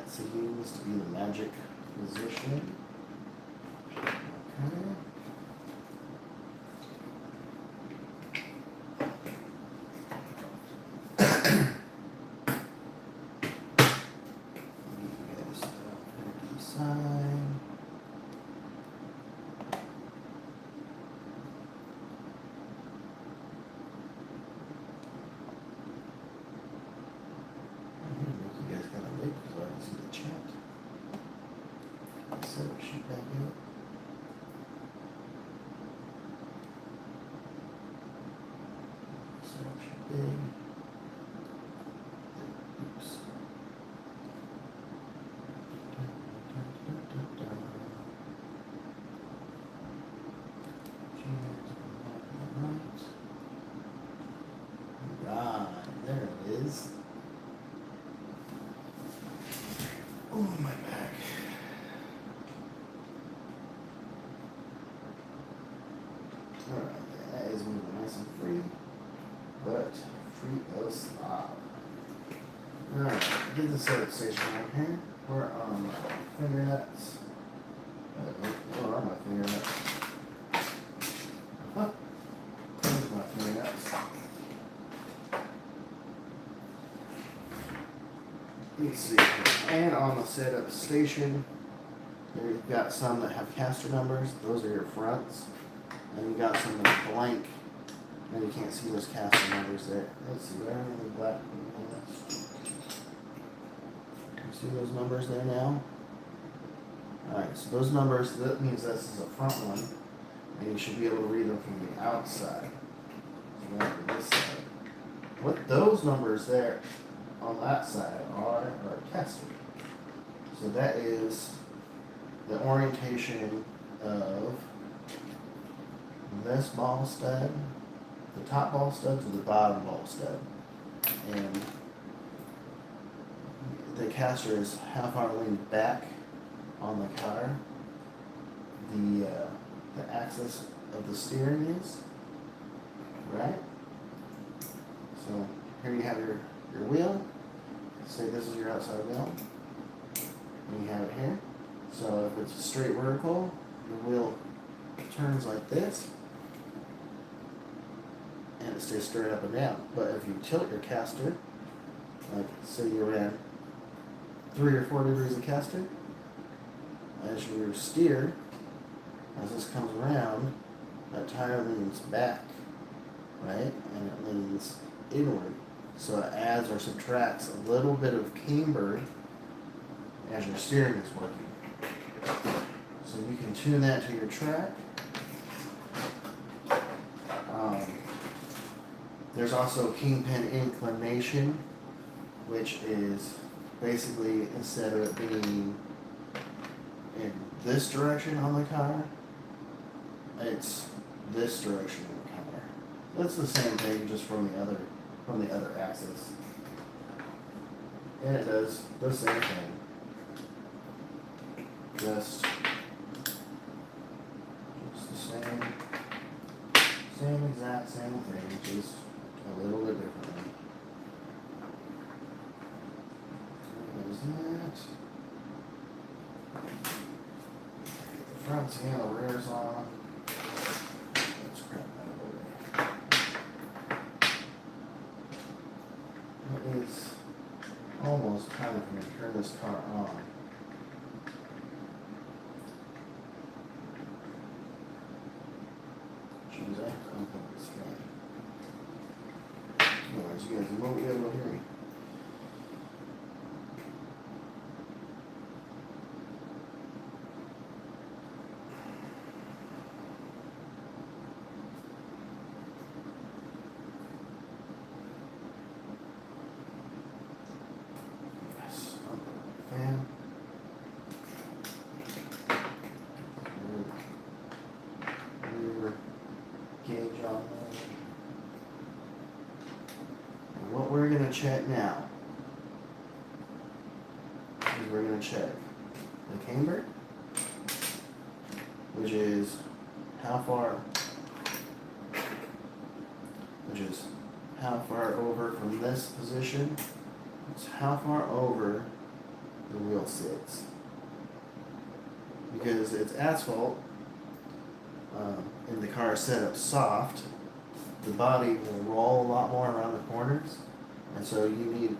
seems to be the magic position. Okay. Shoot back in. So big. Oops. Right, there it is. Oh, my back. Alright, that is moving nice and free, but free of slob. Alright, get the setup station right here. We're on my finger nuts. Where are my finger nuts? Huh? There's my finger nuts. Let's see. And on the setup station, there you've got some that have caster numbers. Those are your fronts. And you got some that are blank, and you can't see those caster numbers there. Let's see, where are the black ones? You see those numbers there now? Alright, so those numbers, that means this is a front one, and you should be able to read them from the outside. So that's this side. What those numbers there on that side are caster. So that is the orientation of this ball stud, the top ball stud to the bottom ball stud, and the caster is how far leaned back on the car. The axis of the steering is right. So here you have your wheel. Say this is your outside wheel, and you have it here. So if it's straight vertical, your wheel turns like this, and it stays straight up and down. But if you tilt your caster, like say you ran 3 or 4 degrees of caster, as you steer, as this comes around, that tire leans back, right? And it leans inward. So it adds or subtracts a little bit of camber as your steering is working. So you can tune that to your track. There's also kingpin inclination, which is basically instead of it being in this direction on the car, it's this direction on the car. That's the same thing, just from the other axis, and it does the same thing. Just the same exact same thing, just a little bit differently. There's that. The front's and the rear's on. Let's grab that over there. It is almost time for me to turn this car on. Choose that. I'm putting this guy. Otherwise, you guys won't be able to hear me. We're going to check now is we're going to check the camber, which is how far over from this position. It's how far over the wheel wheel sits. Because it's asphalt, and the car is set up soft, the body will roll a lot more around the corners, and so you need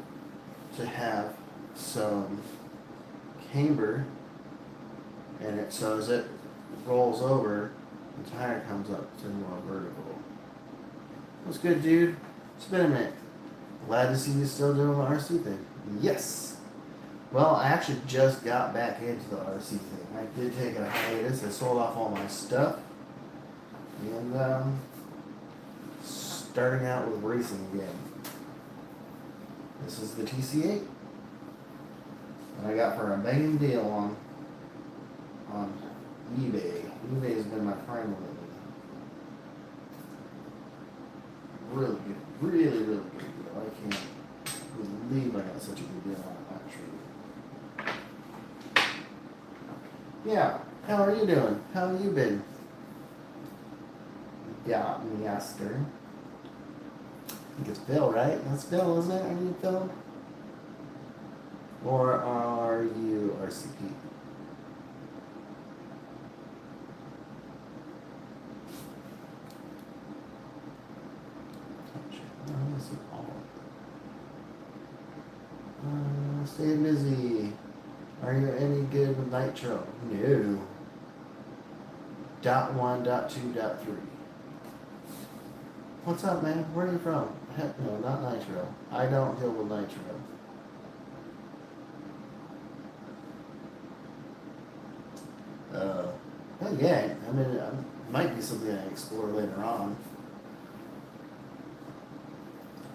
to have some camber in it, so as it rolls over, the tire comes up to more vertical. What's good, dude? It's been a minute. Glad to see you still doing the RC thing. Yes! Well, I actually just got back into the RC thing. I did take a hiatus. I sold off all my stuff. And, starting out with racing again. This is the tc8. And I got for a banging deal on eBay. eBay has been my friend lately. Really good. Really, really good deal. I can't believe I got such a good deal on it, actually. Yeah. How are you doing? How have you been? Yeah, Miaster. I think it's Bill, right? That's Bill, isn't it? Are you Bill? Or are you RCP? Stay busy. Are you any good with Nitro? No. .1, .2, .3. What's up, man? Where are you from? Heck no, not Nitro. I don't deal with Nitro. Well, yeah, I mean, it might be something I explore later on.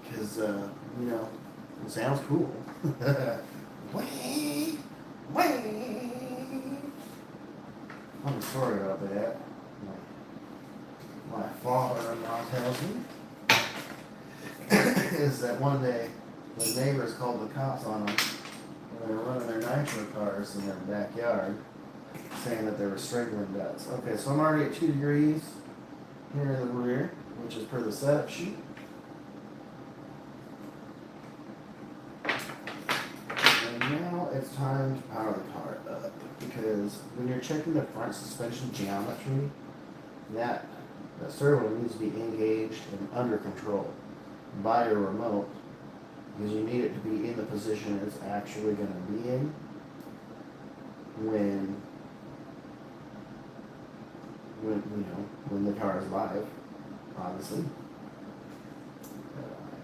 Because, you know, it sounds cool. Wait. I'm sorry about that. My father-in-law tells me is that one day the neighbors called the cops on them when they were running their nitro cars in their backyard, saying that they were strangling nuts. Okay, so I'm already at 2 degrees here in the rear, which is per the setup sheet. And now it's time to power the car up, because when you're checking the front suspension geometry, that servo needs to be engaged and under control by your remote, because you need it to be in the position it's actually going to be in when the car is live, obviously.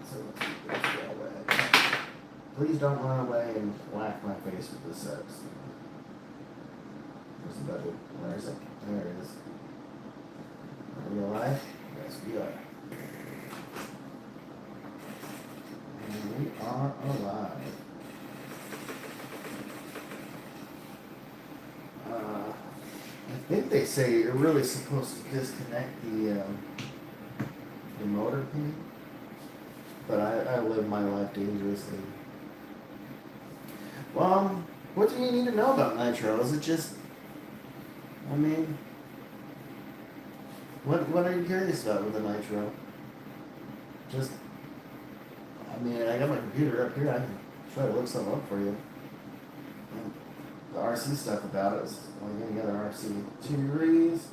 So let's keep this guy away. Please don't run away and whack my face with the sets. Where's the budget? Where is it? There it is. Are we alive? Yes, we are. And we are alive. I think they say you're really supposed to disconnect the motor pin, but I live my life dangerously. Well, what do you need to know about Nitro? Is it just, I mean, what are you curious about with the Nitro? Just, I mean, I got my computer up here. I can try to look something up for you. The RC stuff about it is like any other RC. 2 degrees,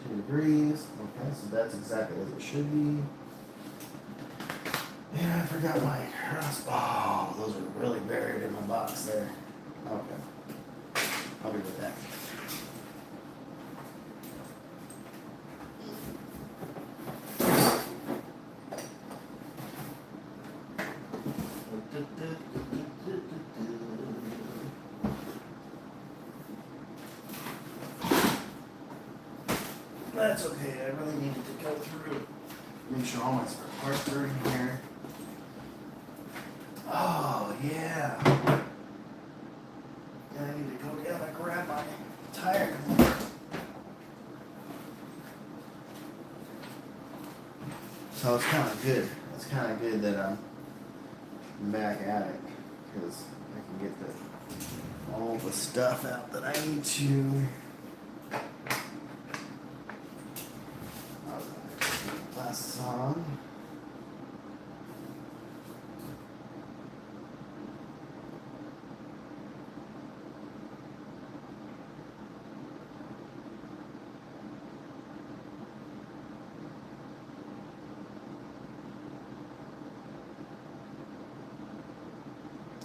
2 degrees. Okay, so that's exactly as it should be. And I forgot my cross. Oh, those are really buried in my box there. Okay, I'll be with that. That's okay, I really needed to go through, make sure all my spare parts are in here. Oh, yeah. I need to go down and grab my tire cleaner. So it's kind of good. It's kind of good that I'm back at it, because I can get all the stuff out that I need to. Glasses on.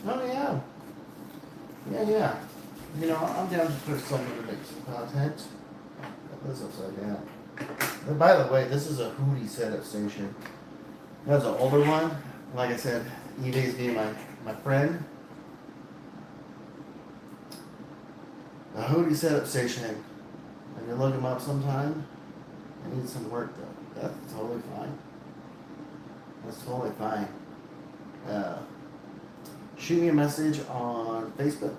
Oh yeah. Yeah. You know, I'm down to put someone to make some content. Put this upside down. And by the way, this is a Hootie setup station. That's an older one. Like I said, eBay's being my friend. A Hootie setup station. And you look them up sometime. I need some work though. That's totally fine. That's totally fine. Shoot me a message on Facebook,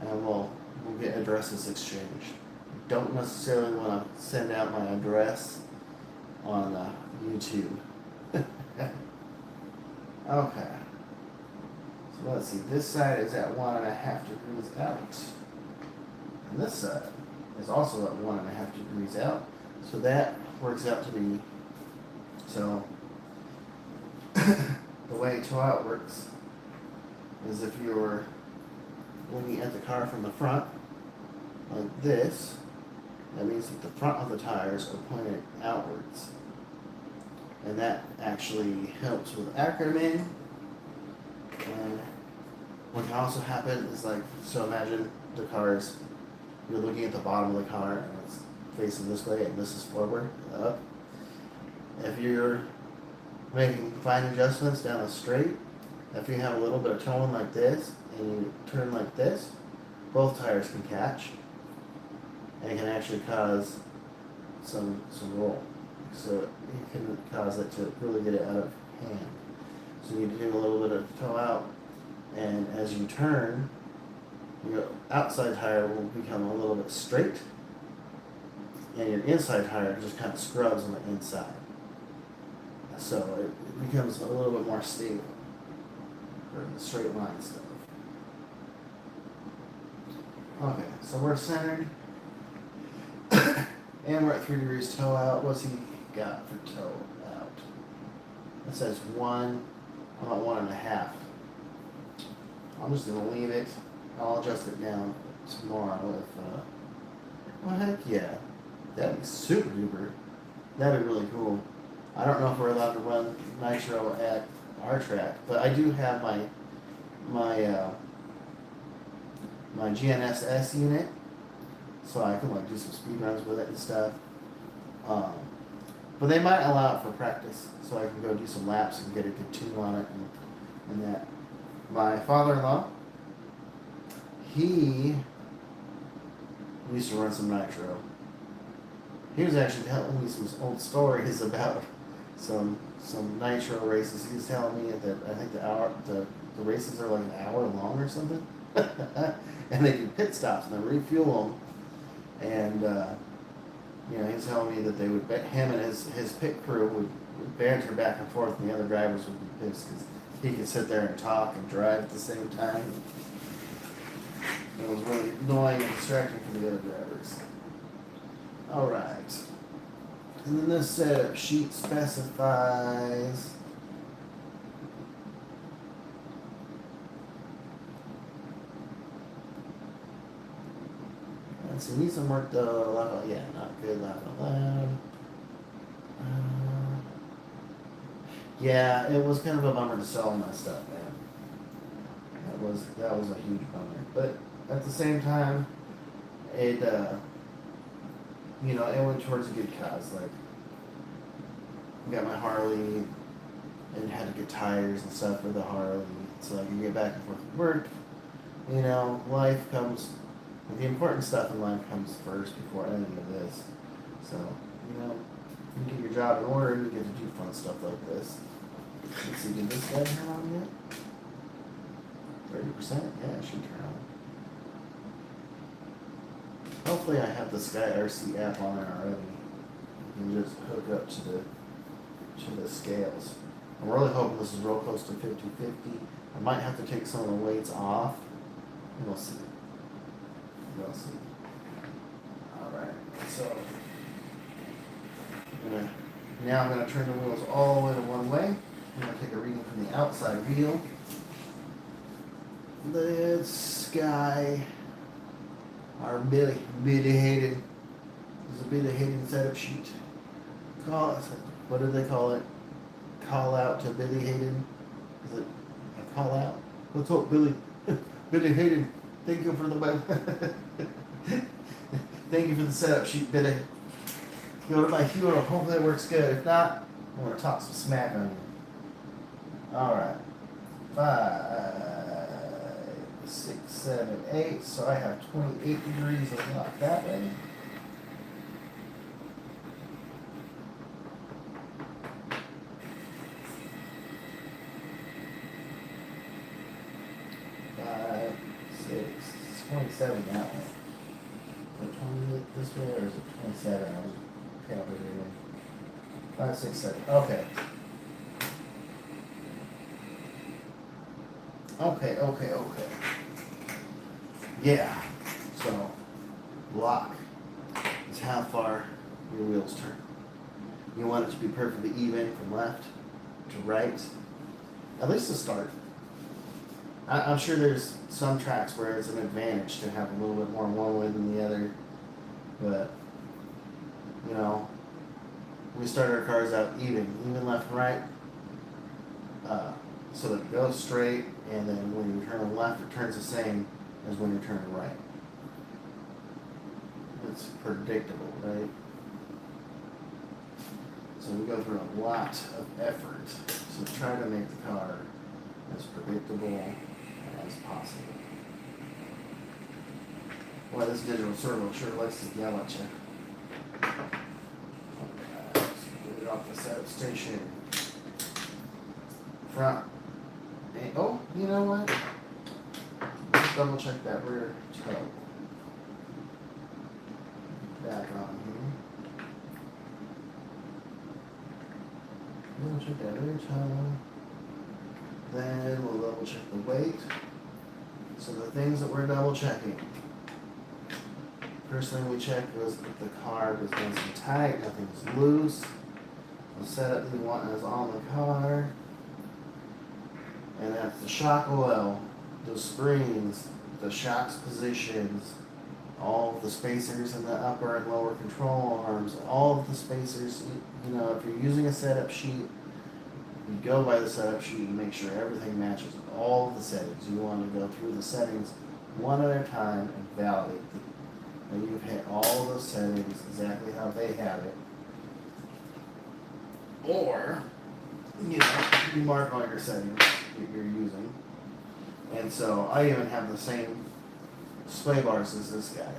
and we'll get addresses exchanged. Don't necessarily want to send out my address on YouTube. Okay. So let's see. This side is at 1.5 degrees out, and this side is also at 1.5 degrees out. So that works out to be so. The way tow out works is if you're looking at the car from the front, like this, that means that the front of the tires are pointed outwards. And that actually helps with acclimating. And what can also happen is like, so imagine the cars, you're looking at the bottom of the car and it's facing this way and this is forward, up. If you're making fine adjustments down a straight, if you have a little bit of tone like this and you turn like this, both tires can catch and can actually cause some roll. So it can cause it to really get it out of hand. So you need to do a little bit of toe out, and as you turn, your outside tire will become a little bit straight and your inside tire just kind of scrubs on the inside. So it becomes a little bit more stable for the straight line stuff. Okay, so we're centered. And we're at 3 degrees toe out. What's he got for toe out? It says 1, about 1.5. I'm just going to leave it. I'll adjust it down tomorrow if, well, heck yeah. That'd be super duper. That'd be really cool. I don't know if we're allowed to run nitro at our track, but I do have my GNSS unit, so I can like do some speed runs with it and stuff. But they might allow it for practice, so I can go do some laps and get a good tune on it and that. My father-in-law, he used to run some nitro. He was actually telling me some old stories about some nitro races. He was telling me that I think the races are like an hour long or something, and they do pit stops and they refuel them. And you know, he was telling me that they would him and his pit crew would banter back and forth, and the other drivers would be pissed because he could sit there and talk and drive at the same time. It was really annoying and distracting for the other drivers. All right. And then this setup sheet specifies let's see, need some work though. Yeah, not good. Loud. Yeah, it was kind of a bummer to sell my stuff, man. That was a huge bummer. But at the same time, it you know, it went towards a good cause. Like, I got my Harley and had to get tires and stuff for the Harley, so I can get back and forth to work. You know, life comes, the important stuff in life comes first before any of this. So, you know, you get your job in order and you get to do fun stuff like this. Let's see, did this guy turn on yet? 30%? Yeah, it should turn on. Hopefully I have the Sky RC app on there already. You can just hook up to the scales. I'm really hoping this is real close to 50-50. I might have to take some of the weights off. We'll see. We'll see. Alright, so now I'm going to turn the wheels all the way to one way. I'm going to take a reading from the outside wheel. This guy, our Billy Hayden, is a Billy Hayden setup sheet. What do they call it? Call out to Billy Hayden? Is it a call out? What's up, Billy? Billy Hayden, thank you for the thank you for the setup sheet, Billy. Go to my hero. Hopefully it works good. If not, I'm gonna talk some smack on you. All right, 5, 6, 7, 8. So I have 28 degrees of lock that way. Five, 6, 27 that way. Is it 28 this way or is it 27? I was calculating. 5, 6, 7. Okay. Okay. Yeah. So, lock is how far your wheels turn. You want it to be perfectly even from left to right, at least to start. I'm sure there's some tracks where it's an advantage to have a little bit more one way than the other, but you know, we start our cars out even left and right, so that it goes straight, and then when you turn left, it turns the same as when you're turning right. It's predictable, right? So we go through a lot of effort to try to make the car as predictable as possible. Boy, this digital servo sure likes to yell at you. Okay, let's get it off the setup station. Front. And, oh, you know what? Let's double check that rear toe. Back on here. Double check that rear toe. Then we'll double check the weight. So the things that we're double checking. First thing we check is that the carb is nice and tight, nothing's loose. The setup that you want is on the car. And that's the shock oil, the springs, the shocks positions, all of the spacers in the upper and lower control arms, all of the spacers. You know, if you're using a setup sheet, you go by the setup sheet and make sure everything matches all of the settings. You want to go through the settings one at a time and validate that you've hit all those settings exactly how they have it. Or, you know, you mark all your settings that you're using. And so I even have the same sway bars as this guy.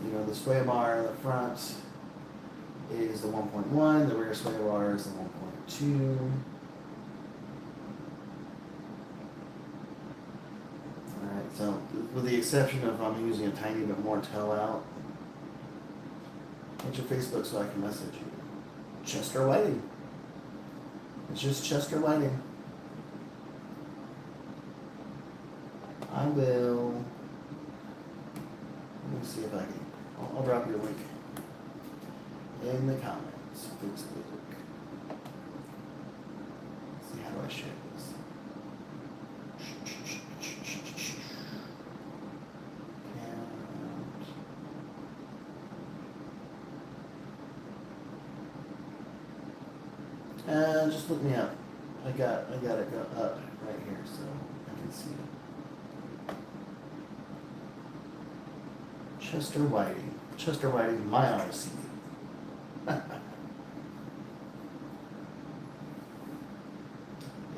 You know, the sway bar in the front is the 1.1, the rear sway bar is the 1.2. Alright, so with the exception of I'm using a tiny bit more tail out. What's your Facebook so I can message you? Chester Whiting. It's just Chester Whiting. I will. Let me see if I can. I'll drop your link in the comments. Facebook. Let's see, how do I share this? Just look me up. I got it go up right here so I can see it. Chester Whiting. Chester Whiting, my RC.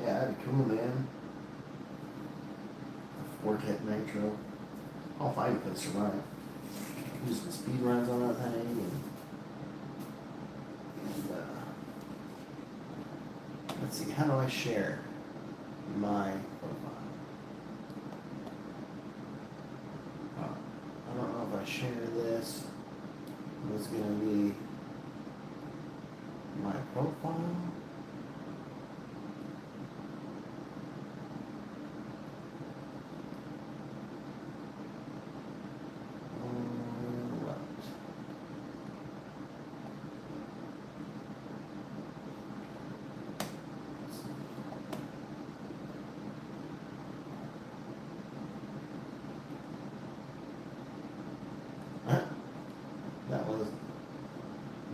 Yeah, that'd be cool, man. Fortet Nitro. I'll find a place to run it. Use the speed runs on that thing and let's see, how do I share my profile? I don't know if I share this. It's going to be my profile.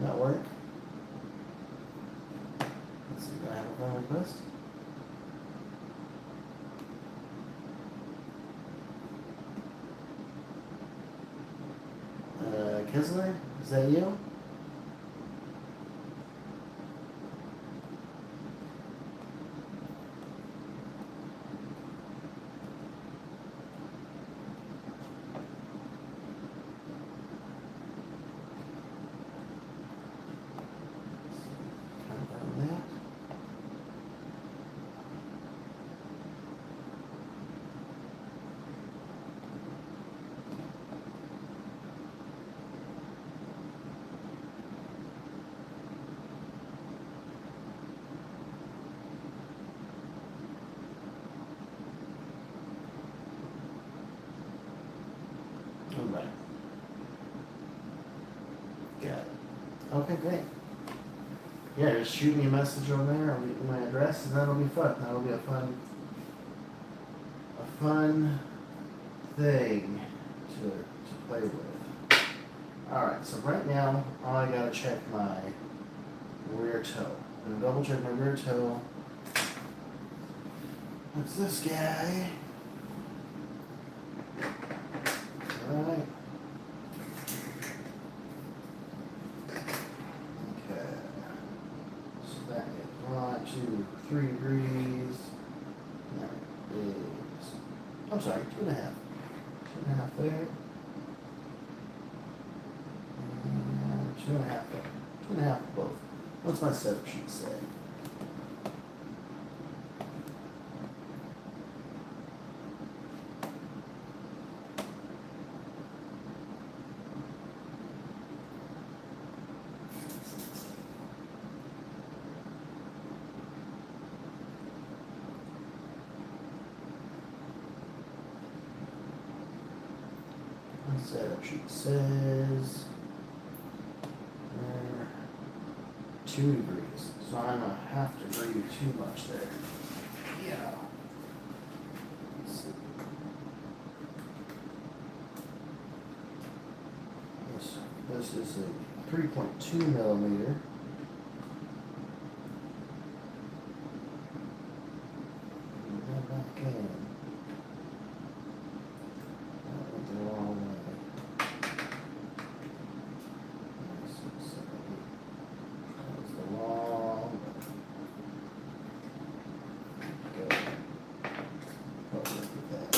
That work? Let's see, do I have a friend request? Kisler? Is that you? Confirm that. All right. Got it. Okay, great. Yeah, just shoot me a message over there. I'll get my address, and that'll be fun. That'll be a fun thing to play with. All right. So right now, I gotta check my rear toe. I'm gonna double check my rear toe. What's this guy? All right. Okay. So that is 1, 2, 3 degrees. That is, I'm sorry, 2.5. 2.5 there. And 2.5 there. 2.5 both. What's my setup sheet say? My setup sheet says 2 degrees. So I'm a half degree too much there. Yeah. Let's see. This is a 3.2 millimeter. Go back in. That went the wrong way. 6, 7, 8. That was the wrong way. Go. Oh, look at that.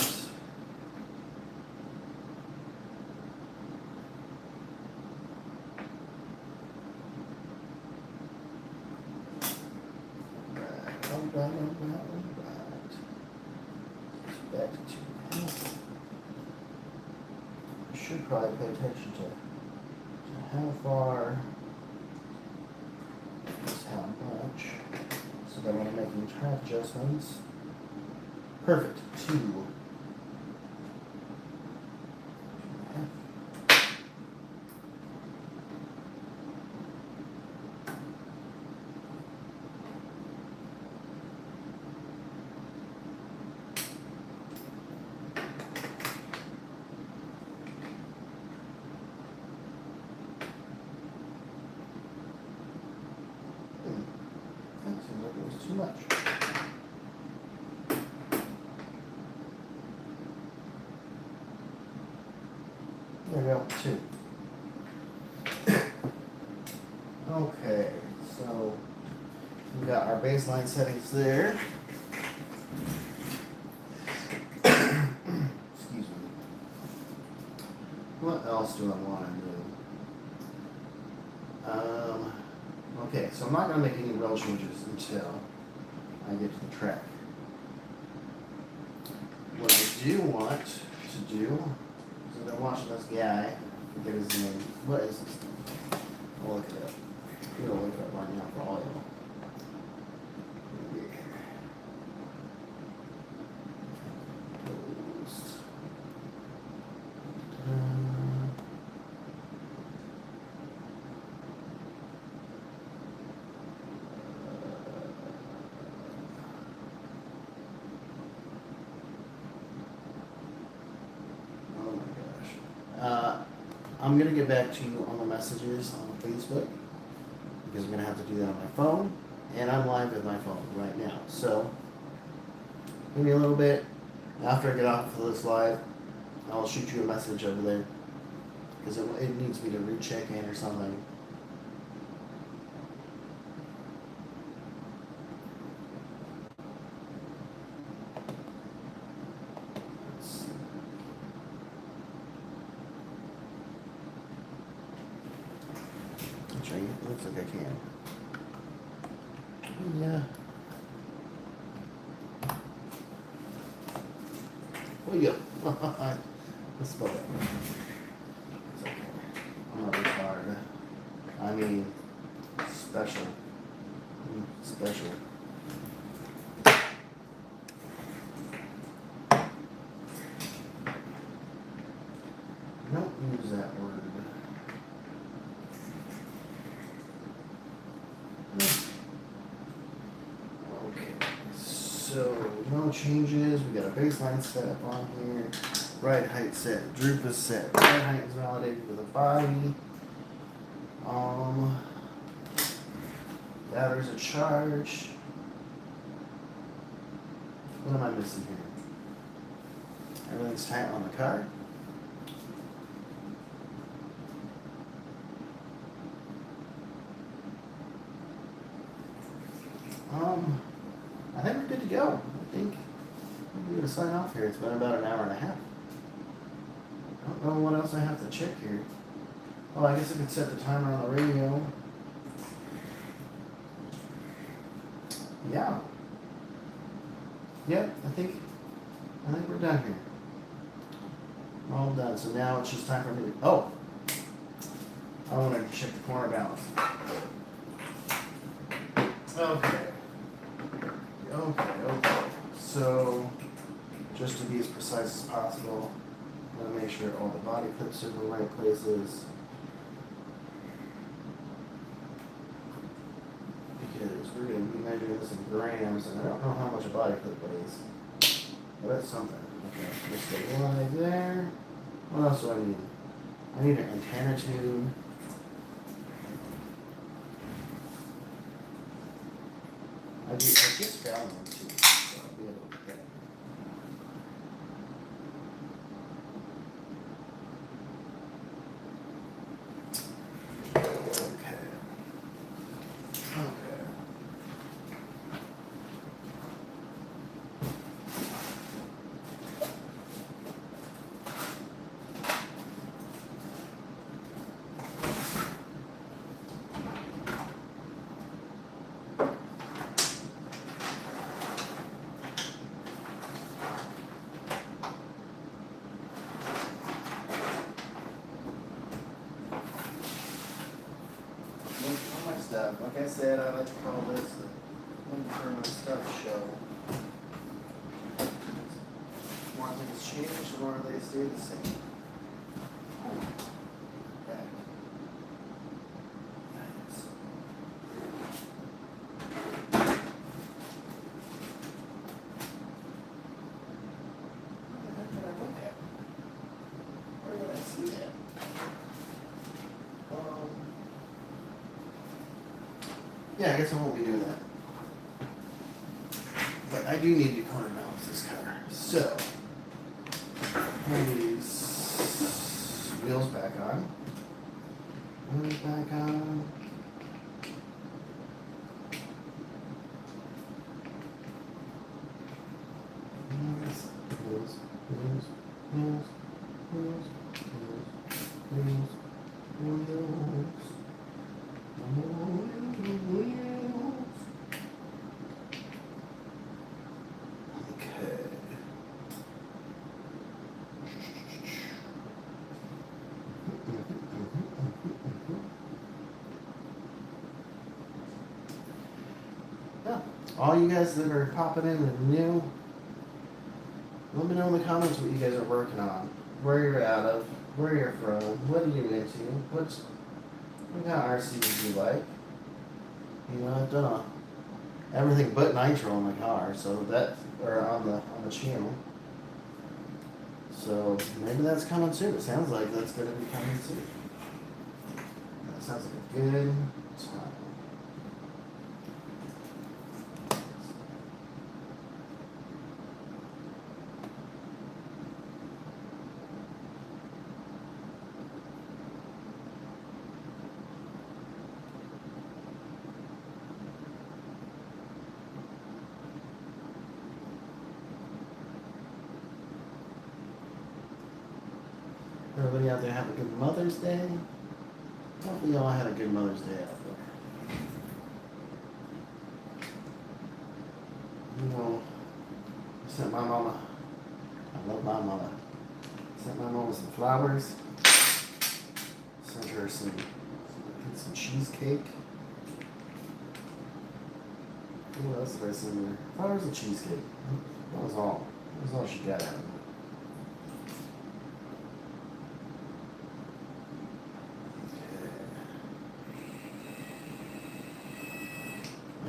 All right. Back to 2.5. I should probably pay attention to how far is how much, so that when I'm making track adjustments. Perfect. 2. That seems like it was too much. There we go, 2. Okay, so we got our baseline settings there. Excuse me. What else do I want to do? Okay, so I'm not going to make any rail changes until I get to the track. What I do want to do is I'm watching this guy, I forget his name. What is this thing? I'll look it up. I'm going to look it up right now for all y'all. Post. I'm going to get back to you on the messages on Facebook because I'm going to have to do that on my phone, and I'm live with my phone right now. So, give me a little bit. After I get off of this live, I'll shoot you a message over there because it needs me to recheck in or something. Actually, it looks like I can. Yeah. There you go. Let's spell that. It's okay. I'm not retarded. I mean, special. Special. Don't use that word. Okay. So, no changes. We got a baseline set up on here. Right height set. Droop is set. Right height is validated with a body. Batteries are charged. What am I missing here? Everything's tight on the car. I think we're good to go. I think we're going to sign off here. It's been about an hour and a half. I don't know what else I have to check here. Oh, I guess I could set the timer on the radio. Yeah. Yep, I think we're done here. We're all done. So now it's just time for me to, oh! I want to check the corner balance. Okay. So, just to be as precise as possible, I'm going to make sure all the body clips are in the right places. Because we're going to be measuring this in grams, and I don't know how much a body clip weighs. But that's something. Okay, just the one right there. What else do I need? I need an antenna tube. I just found one too, so I'll be able to get it. Okay. Stuff. Like I said, I like to call this the When My Stuff Show. More things change, the more they stay the same. Okay. Nice. Where did I look at? Where did I see that? Yeah, I guess I won't be doing that. But I do need to corner balance this car. So, put these wheels back on. Wheels back on. All you guys that are popping in and new, let me know in the comments what you guys are working on, where you're out of, where you're from, what are you into, what kind of RCs do you like. You know, I've done everything but nitro on the car, so that, or on the channel. So maybe that's coming soon. It sounds like that's going to be coming soon. That sounds like a good time. Everybody out there have a good Mother's Day. Hopefully y'all had a good Mother's Day out there. You know, I sent my mama, I love my mama. Sent my mama some flowers. Sent her some cheesecake. What else did I send her? Flowers and cheesecake. That was all. That was all she got out of it.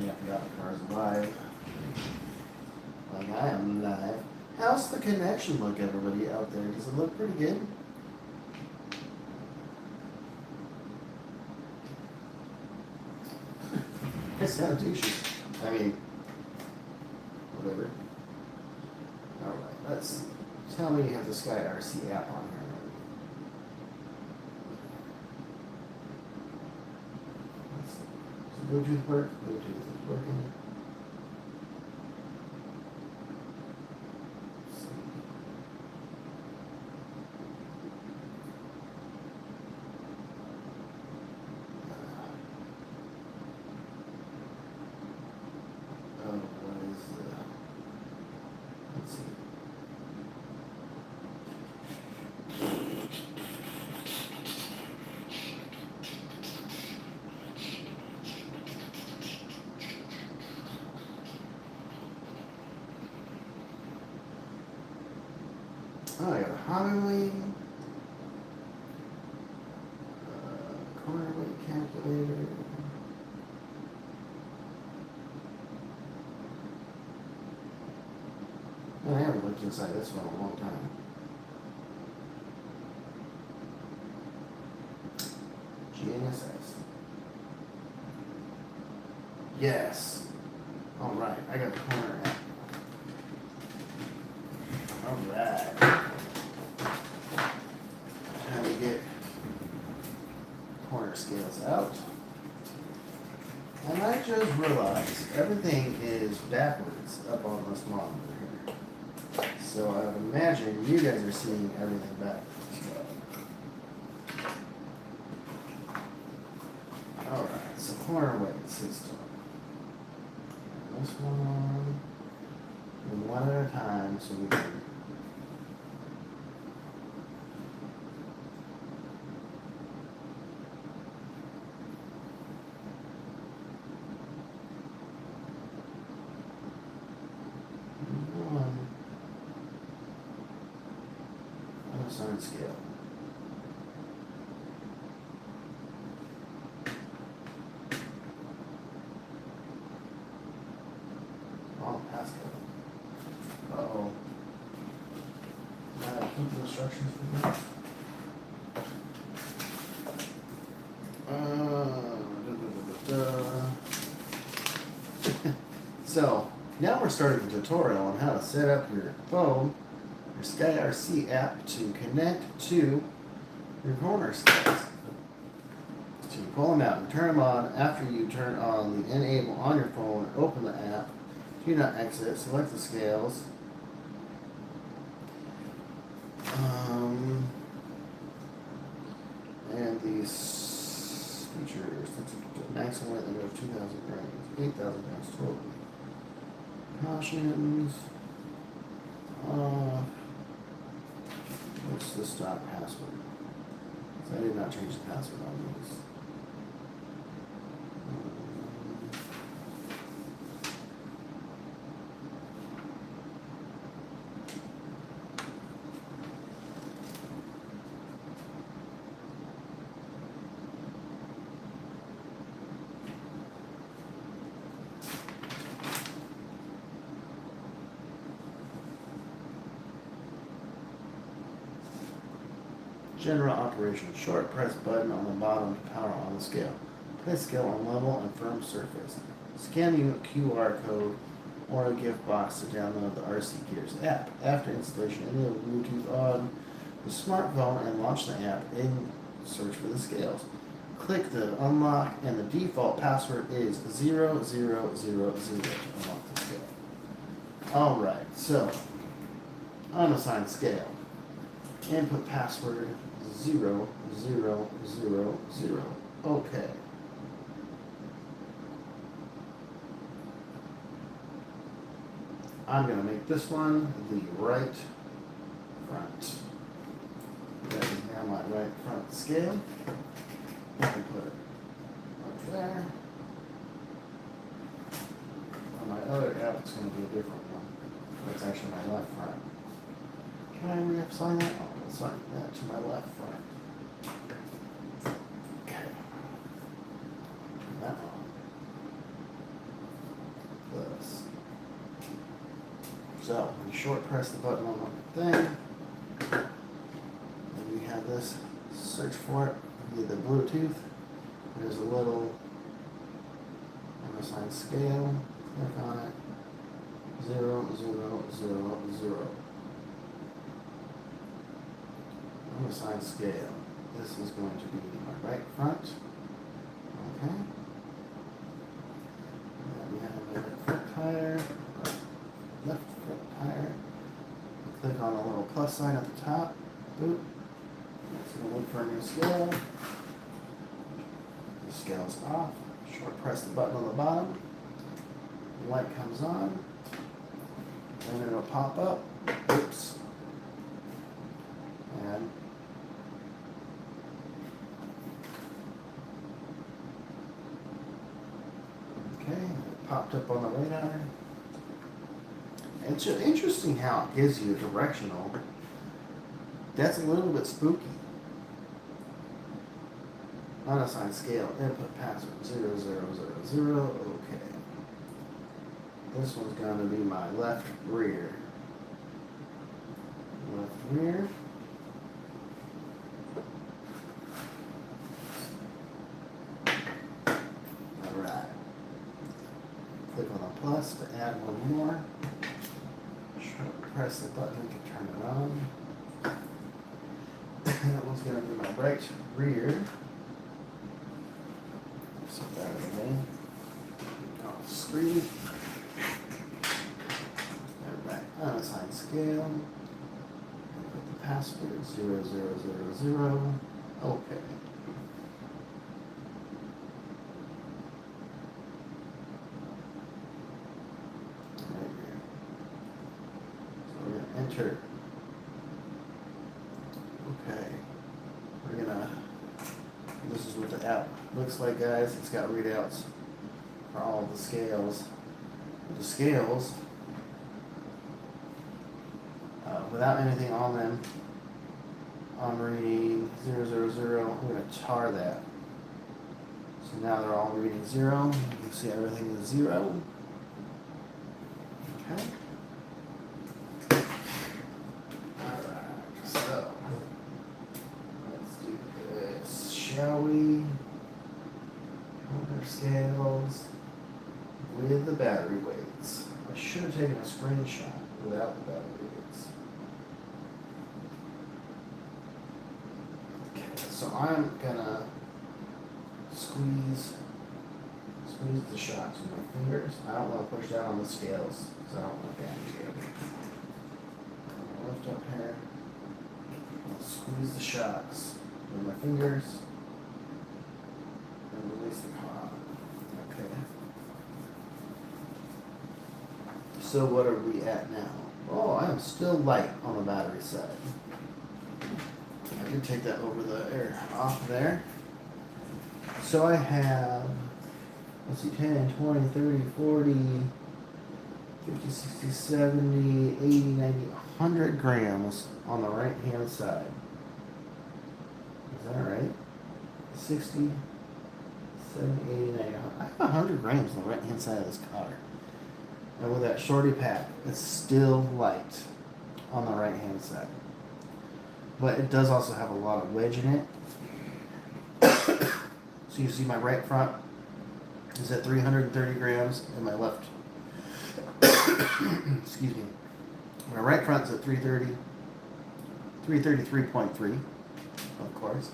I forgot the car's live. Like I am live. How's the connection look, everybody out there? Does it look pretty good? It's not too shit. I mean, whatever. Alright, let's see. Tell me you have the Sky RC app on here. Let's see. Does Bluetooth work? Bluetooth is working. Let's see. What is the... Let's see. Oh, I got a hobby wing, corner weight calculator. Oh, I haven't looked inside this one in a long time. GNSS. Yes. All right, I got the corner app. All right. Time to get corner scales out. And I just realized everything is backwards up on this monitor here. So I would imagine you guys are seeing everything backwards. Alright, so corner weight system. This one, and one at a time so we can unassigned scale. Oh, Pascal. Uh-oh. Keep the instructions for me. So, now we're starting the tutorial on how to set up your phone, your Sky RC app, to connect to your corner scales. So you pull them out and turn them on. After you turn on the enable on your phone, open the app, do not exit, select the scales. And these features, maximum weight limit of 2,000 grams, 8,000 grams total. Cautions. What's the stop password? So I did not change the password on these. General operation. Short press button on the bottom to power on the scale. Place scale on level and firm surface. Scan the QR code or a gift box to download the RC Gears app. After installation, enable Bluetooth on the smartphone and launch the app and search for the scales. Click the unlock and the default password is 0000 to unlock the scale. Alright, so unassigned scale. Input password 0, 0, 0, 0. Okay. I'm going to make this one the right front. That is now my right front scale. I can put it right there. On my other app, it's going to be a different one. That's actually my left front. Can I reassign that? I'll assign that to my left front. Okay. Turn that on. This. So, you short press the button on the thing. Then we have this. Search for it. You get the Bluetooth. There's a little unassigned scale. Click on it. 0, 0, 0, 0. Unassigned scale. This is going to be my right front. Okay. And then we have the front tire, left front tire. Click on the little plus sign at the top. Boop. It's going to look for a new scale. The scale's off. Short press the button on the bottom. The light comes on. Then it'll pop up. Oops. And okay, it popped up on the radar. It's just interesting how it gives you a directional. That's a little bit spooky. Unassigned scale, input password 0, 0, 0, 0. Okay. This one's going to be my left rear. Left rear. Alright. Click on the plus to add one more. Press the button to turn it on. That one's going to be my right rear. Set that away. Off screen. Alright, unassigned scale. Put the password 0, 0, 0, 0. Okay. Right here. So we're going to enter. Okay. We're going to. This is what the app looks like, guys. It's got readouts for all of the scales. The scales, without anything on them, I'm reading 0, 0, 0. I'm going to tar that. So now they're all reading 0. You can see everything is 0. Okay. Alright, so let's do this, shall we? Counter scales with the battery weights. I should have taken a screenshot without the battery weights. Okay, so I'm gonna squeeze the shocks with my fingers. I don't want to push down on the scales because I don't want to damage it. I'm gonna lift up here. I'll squeeze the shocks with my fingers and release the car. Okay. So what are we at now? Oh, I am still light on the battery side. I can take that over the air off there. So I have, let's see, 10, 20, 30, 40, 50, 60, 70, 80, 90, 100 grams on the right hand side. Is that right? 60, 70, 80, 90, I have 100 grams on the right hand side of this car. And with that shorty pack, it's still light on the right hand side. But it does also have a lot of wedge in it. So you see my right front is at 330 grams and my left, excuse me, my right front is at 330, 333.3, of course.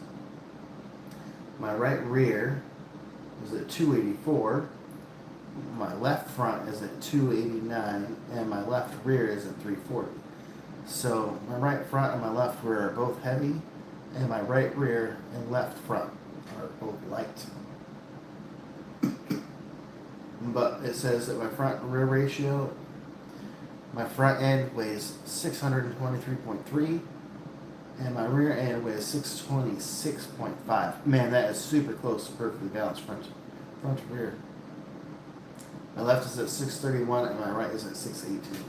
My right rear is at 284. My left front is at 289 and my left rear is at 340. So my right front and my left rear are both heavy, and my right rear and left front are both light. But it says that my front and rear ratio, my front end weighs 623.3, and my rear end weighs 626.5. Man, that is super close to perfectly balanced front to rear. My left is at 631 and my right is at 618.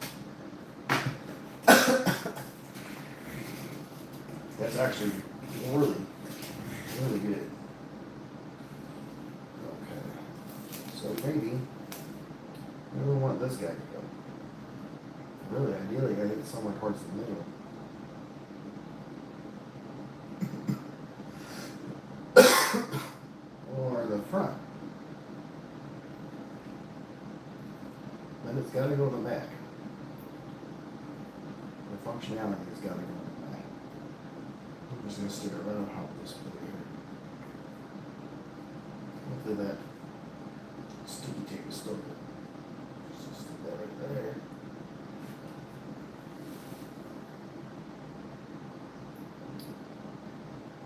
That's actually really, really good. Okay. So maybe I really want this guy to go. Really, ideally, I think somewhere towards the middle. Or the front. Then it's got to go to the back. The functionality has got to go to the back. I'm just going to stick it right on top of this plate here. Hopefully that sticky tape is still good. Just stick that right there.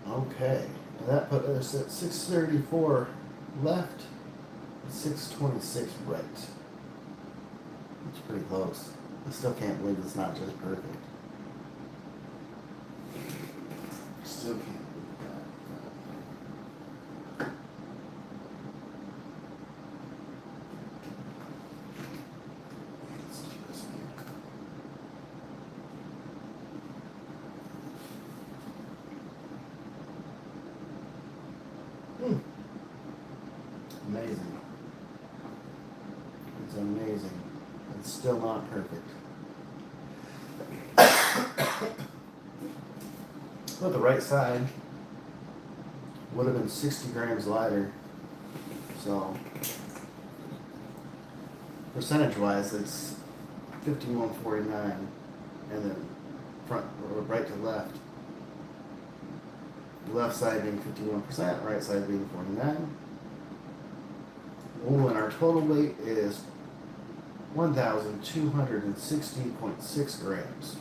Okay, and that put us at 634 left, 626 right. It's pretty close. I still can't believe it's not just perfect. Still can't believe that. Let's do this here. Amazing. It's amazing. It's still not perfect. But the right side would have been 60 grams lighter. So, percentage wise, it's 51.49. And then front or right to left. The left side being 51%, right side being 49. Oh, and our total weight is 1,260.6 grams.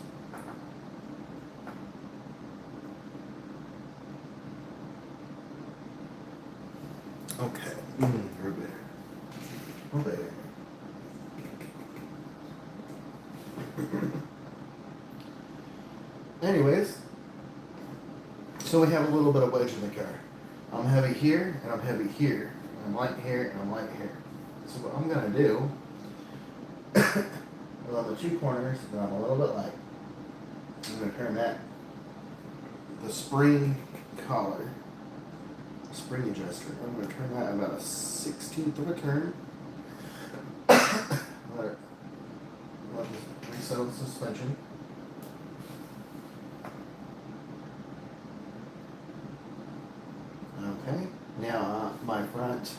Okay. We're better. We're better. Anyways, so we have a little bit of wedge in the car. I'm heavy here, and I'm heavy here. And I'm light here, and I'm light here. So what I'm going to do, on the two corners that I'm a little bit light, I'm going to turn the spring collar, spring adjuster, I'm going to turn that about a 1/16 of a turn. Let it resettle the suspension. Okay, now my front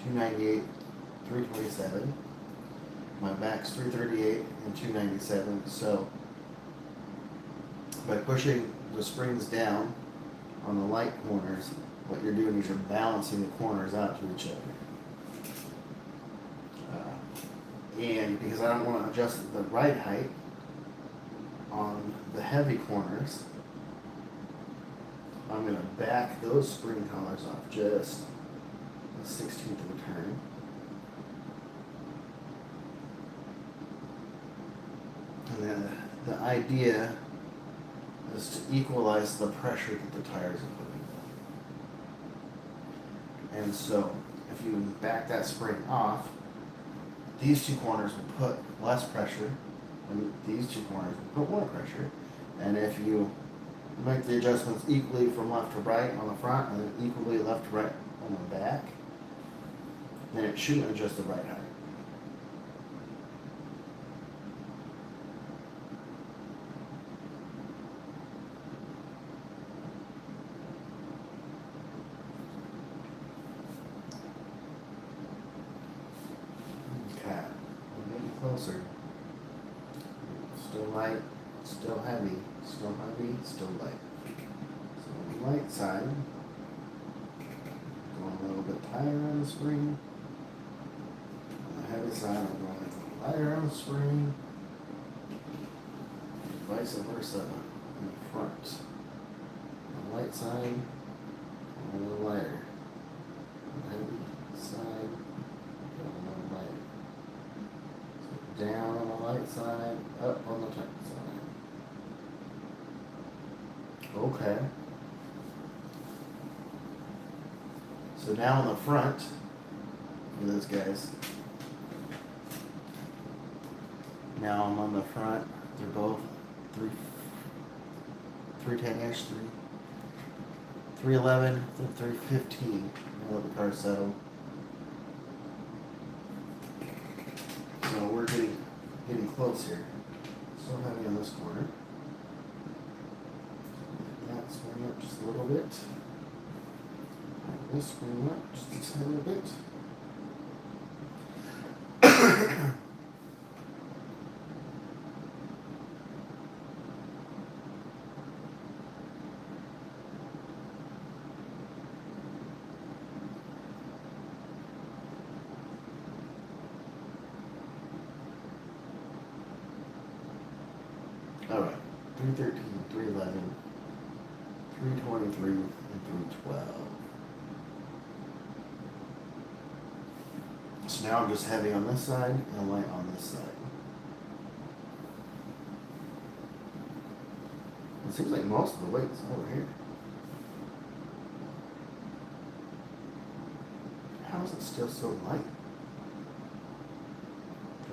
298, 327. My back's 338 and 297. So by pushing the springs down on the light corners, what you're doing is you're balancing the corners out to each other. And because I don't want to adjust the right height on the heavy corners, I'm going to back those spring collars off just a 1/16 of a turn. And then the idea is to equalize the pressure that the tires are putting on. And so, if you back that spring off, these two corners will put less pressure, and these two corners will put more pressure. And if you make the adjustments equally from left to right on the front, and then equally left to right on the back, then it shouldn't adjust the right height. Okay, maybe closer. Still light, still heavy, still heavy, still light. So on the light side, going a little bit tighter on the spring. On the heavy side, I'm going lighter on the spring. vice versa in the front. On the light side, a little lighter. On the heavy side, a little lighter. So down on the light side, up on the dark side. Okay. So now on the front, for those guys. Now I'm on the front. They're both 310-ish, 311, 315. I'll let the car settle. So we're getting close here. So heavy on this corner. That swing up just a little bit. This swing up just a tiny bit. Alright, 313, 311, 323, and 312. So now I'm just heavy on this side and light on this side. It seems like most of the weight's over here. How is it still so light?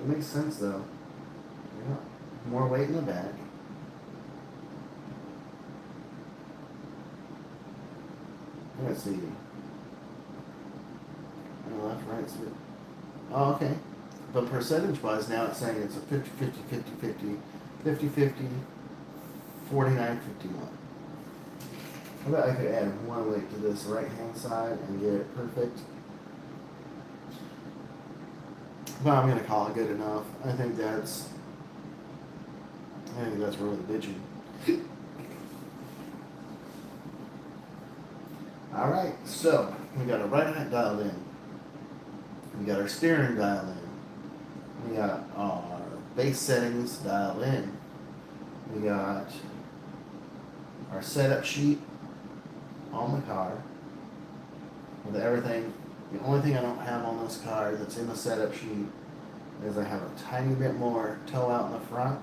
It makes sense though. Yeah. More weight in the back. Let's see. Left, right, split. Oh, okay. But percentage wise, now it's saying it's a 50, 50, 50, 50, 50, 50, 49, 51. I bet I could add one weight to this right hand side and get it perfect. But I'm going to call it good enough. I think that's really bitching. Alright, so we got our right hand dialed in. We got our steering dialed in. We got our base settings dialed in. We got our setup sheet on the car with everything. The only thing I don't have on this car that's in the setup sheet is I have a tiny bit more toe out in the front,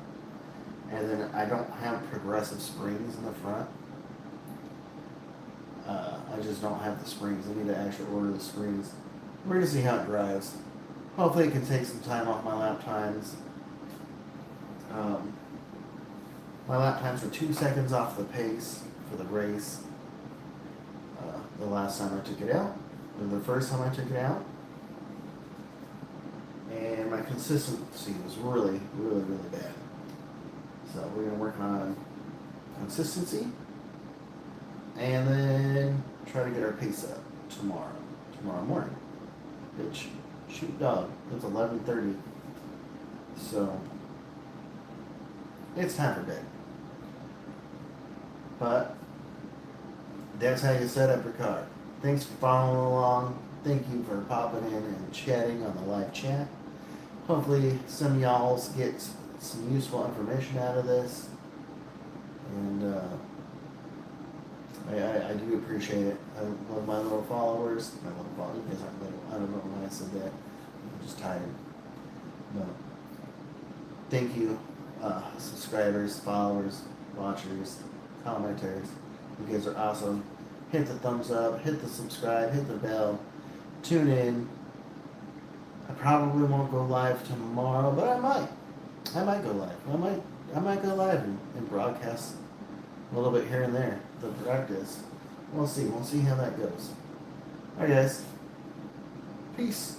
and then I don't have progressive springs in the front. I just don't have the springs. I need to actually order the springs. We're going to see how it drives. Hopefully it can take some time off my lap times. My lap times were 2 seconds off the pace for the race the last time I took it out, or the first time I took it out. And my consistency was really, really, really bad. So we're going to work on consistency and then try to get our pace up tomorrow morning. Which, shoot dog, it's 11:30. So it's time for bed. But that's how you set up your car. Thanks for following along. Thank you for popping in and chatting on the live chat. Hopefully some of y'all get some useful information out of this. And I do appreciate it. I love my little followers. My little followers, you guys aren't little. I don't know why I said that. I'm just tired. No. Thank you, subscribers, followers, watchers, commenters. You guys are awesome. Hit the thumbs up, hit the subscribe, hit the bell, tune in. I probably won't go live tomorrow, but I might. I might go live. I might go live and broadcast a little bit here and there. The practice. We'll see. We'll see how that goes. Alright guys. Peace.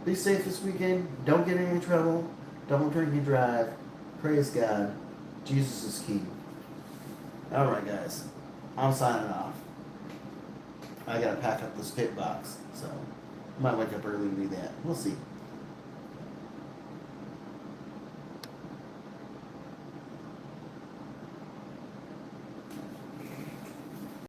Be safe this weekend. Don't get in any trouble. Don't drink and drive. Praise God. Jesus is king. Alright guys. I'm signing off. I gotta pack up this pit box, so I might wake up early to do that. We'll see.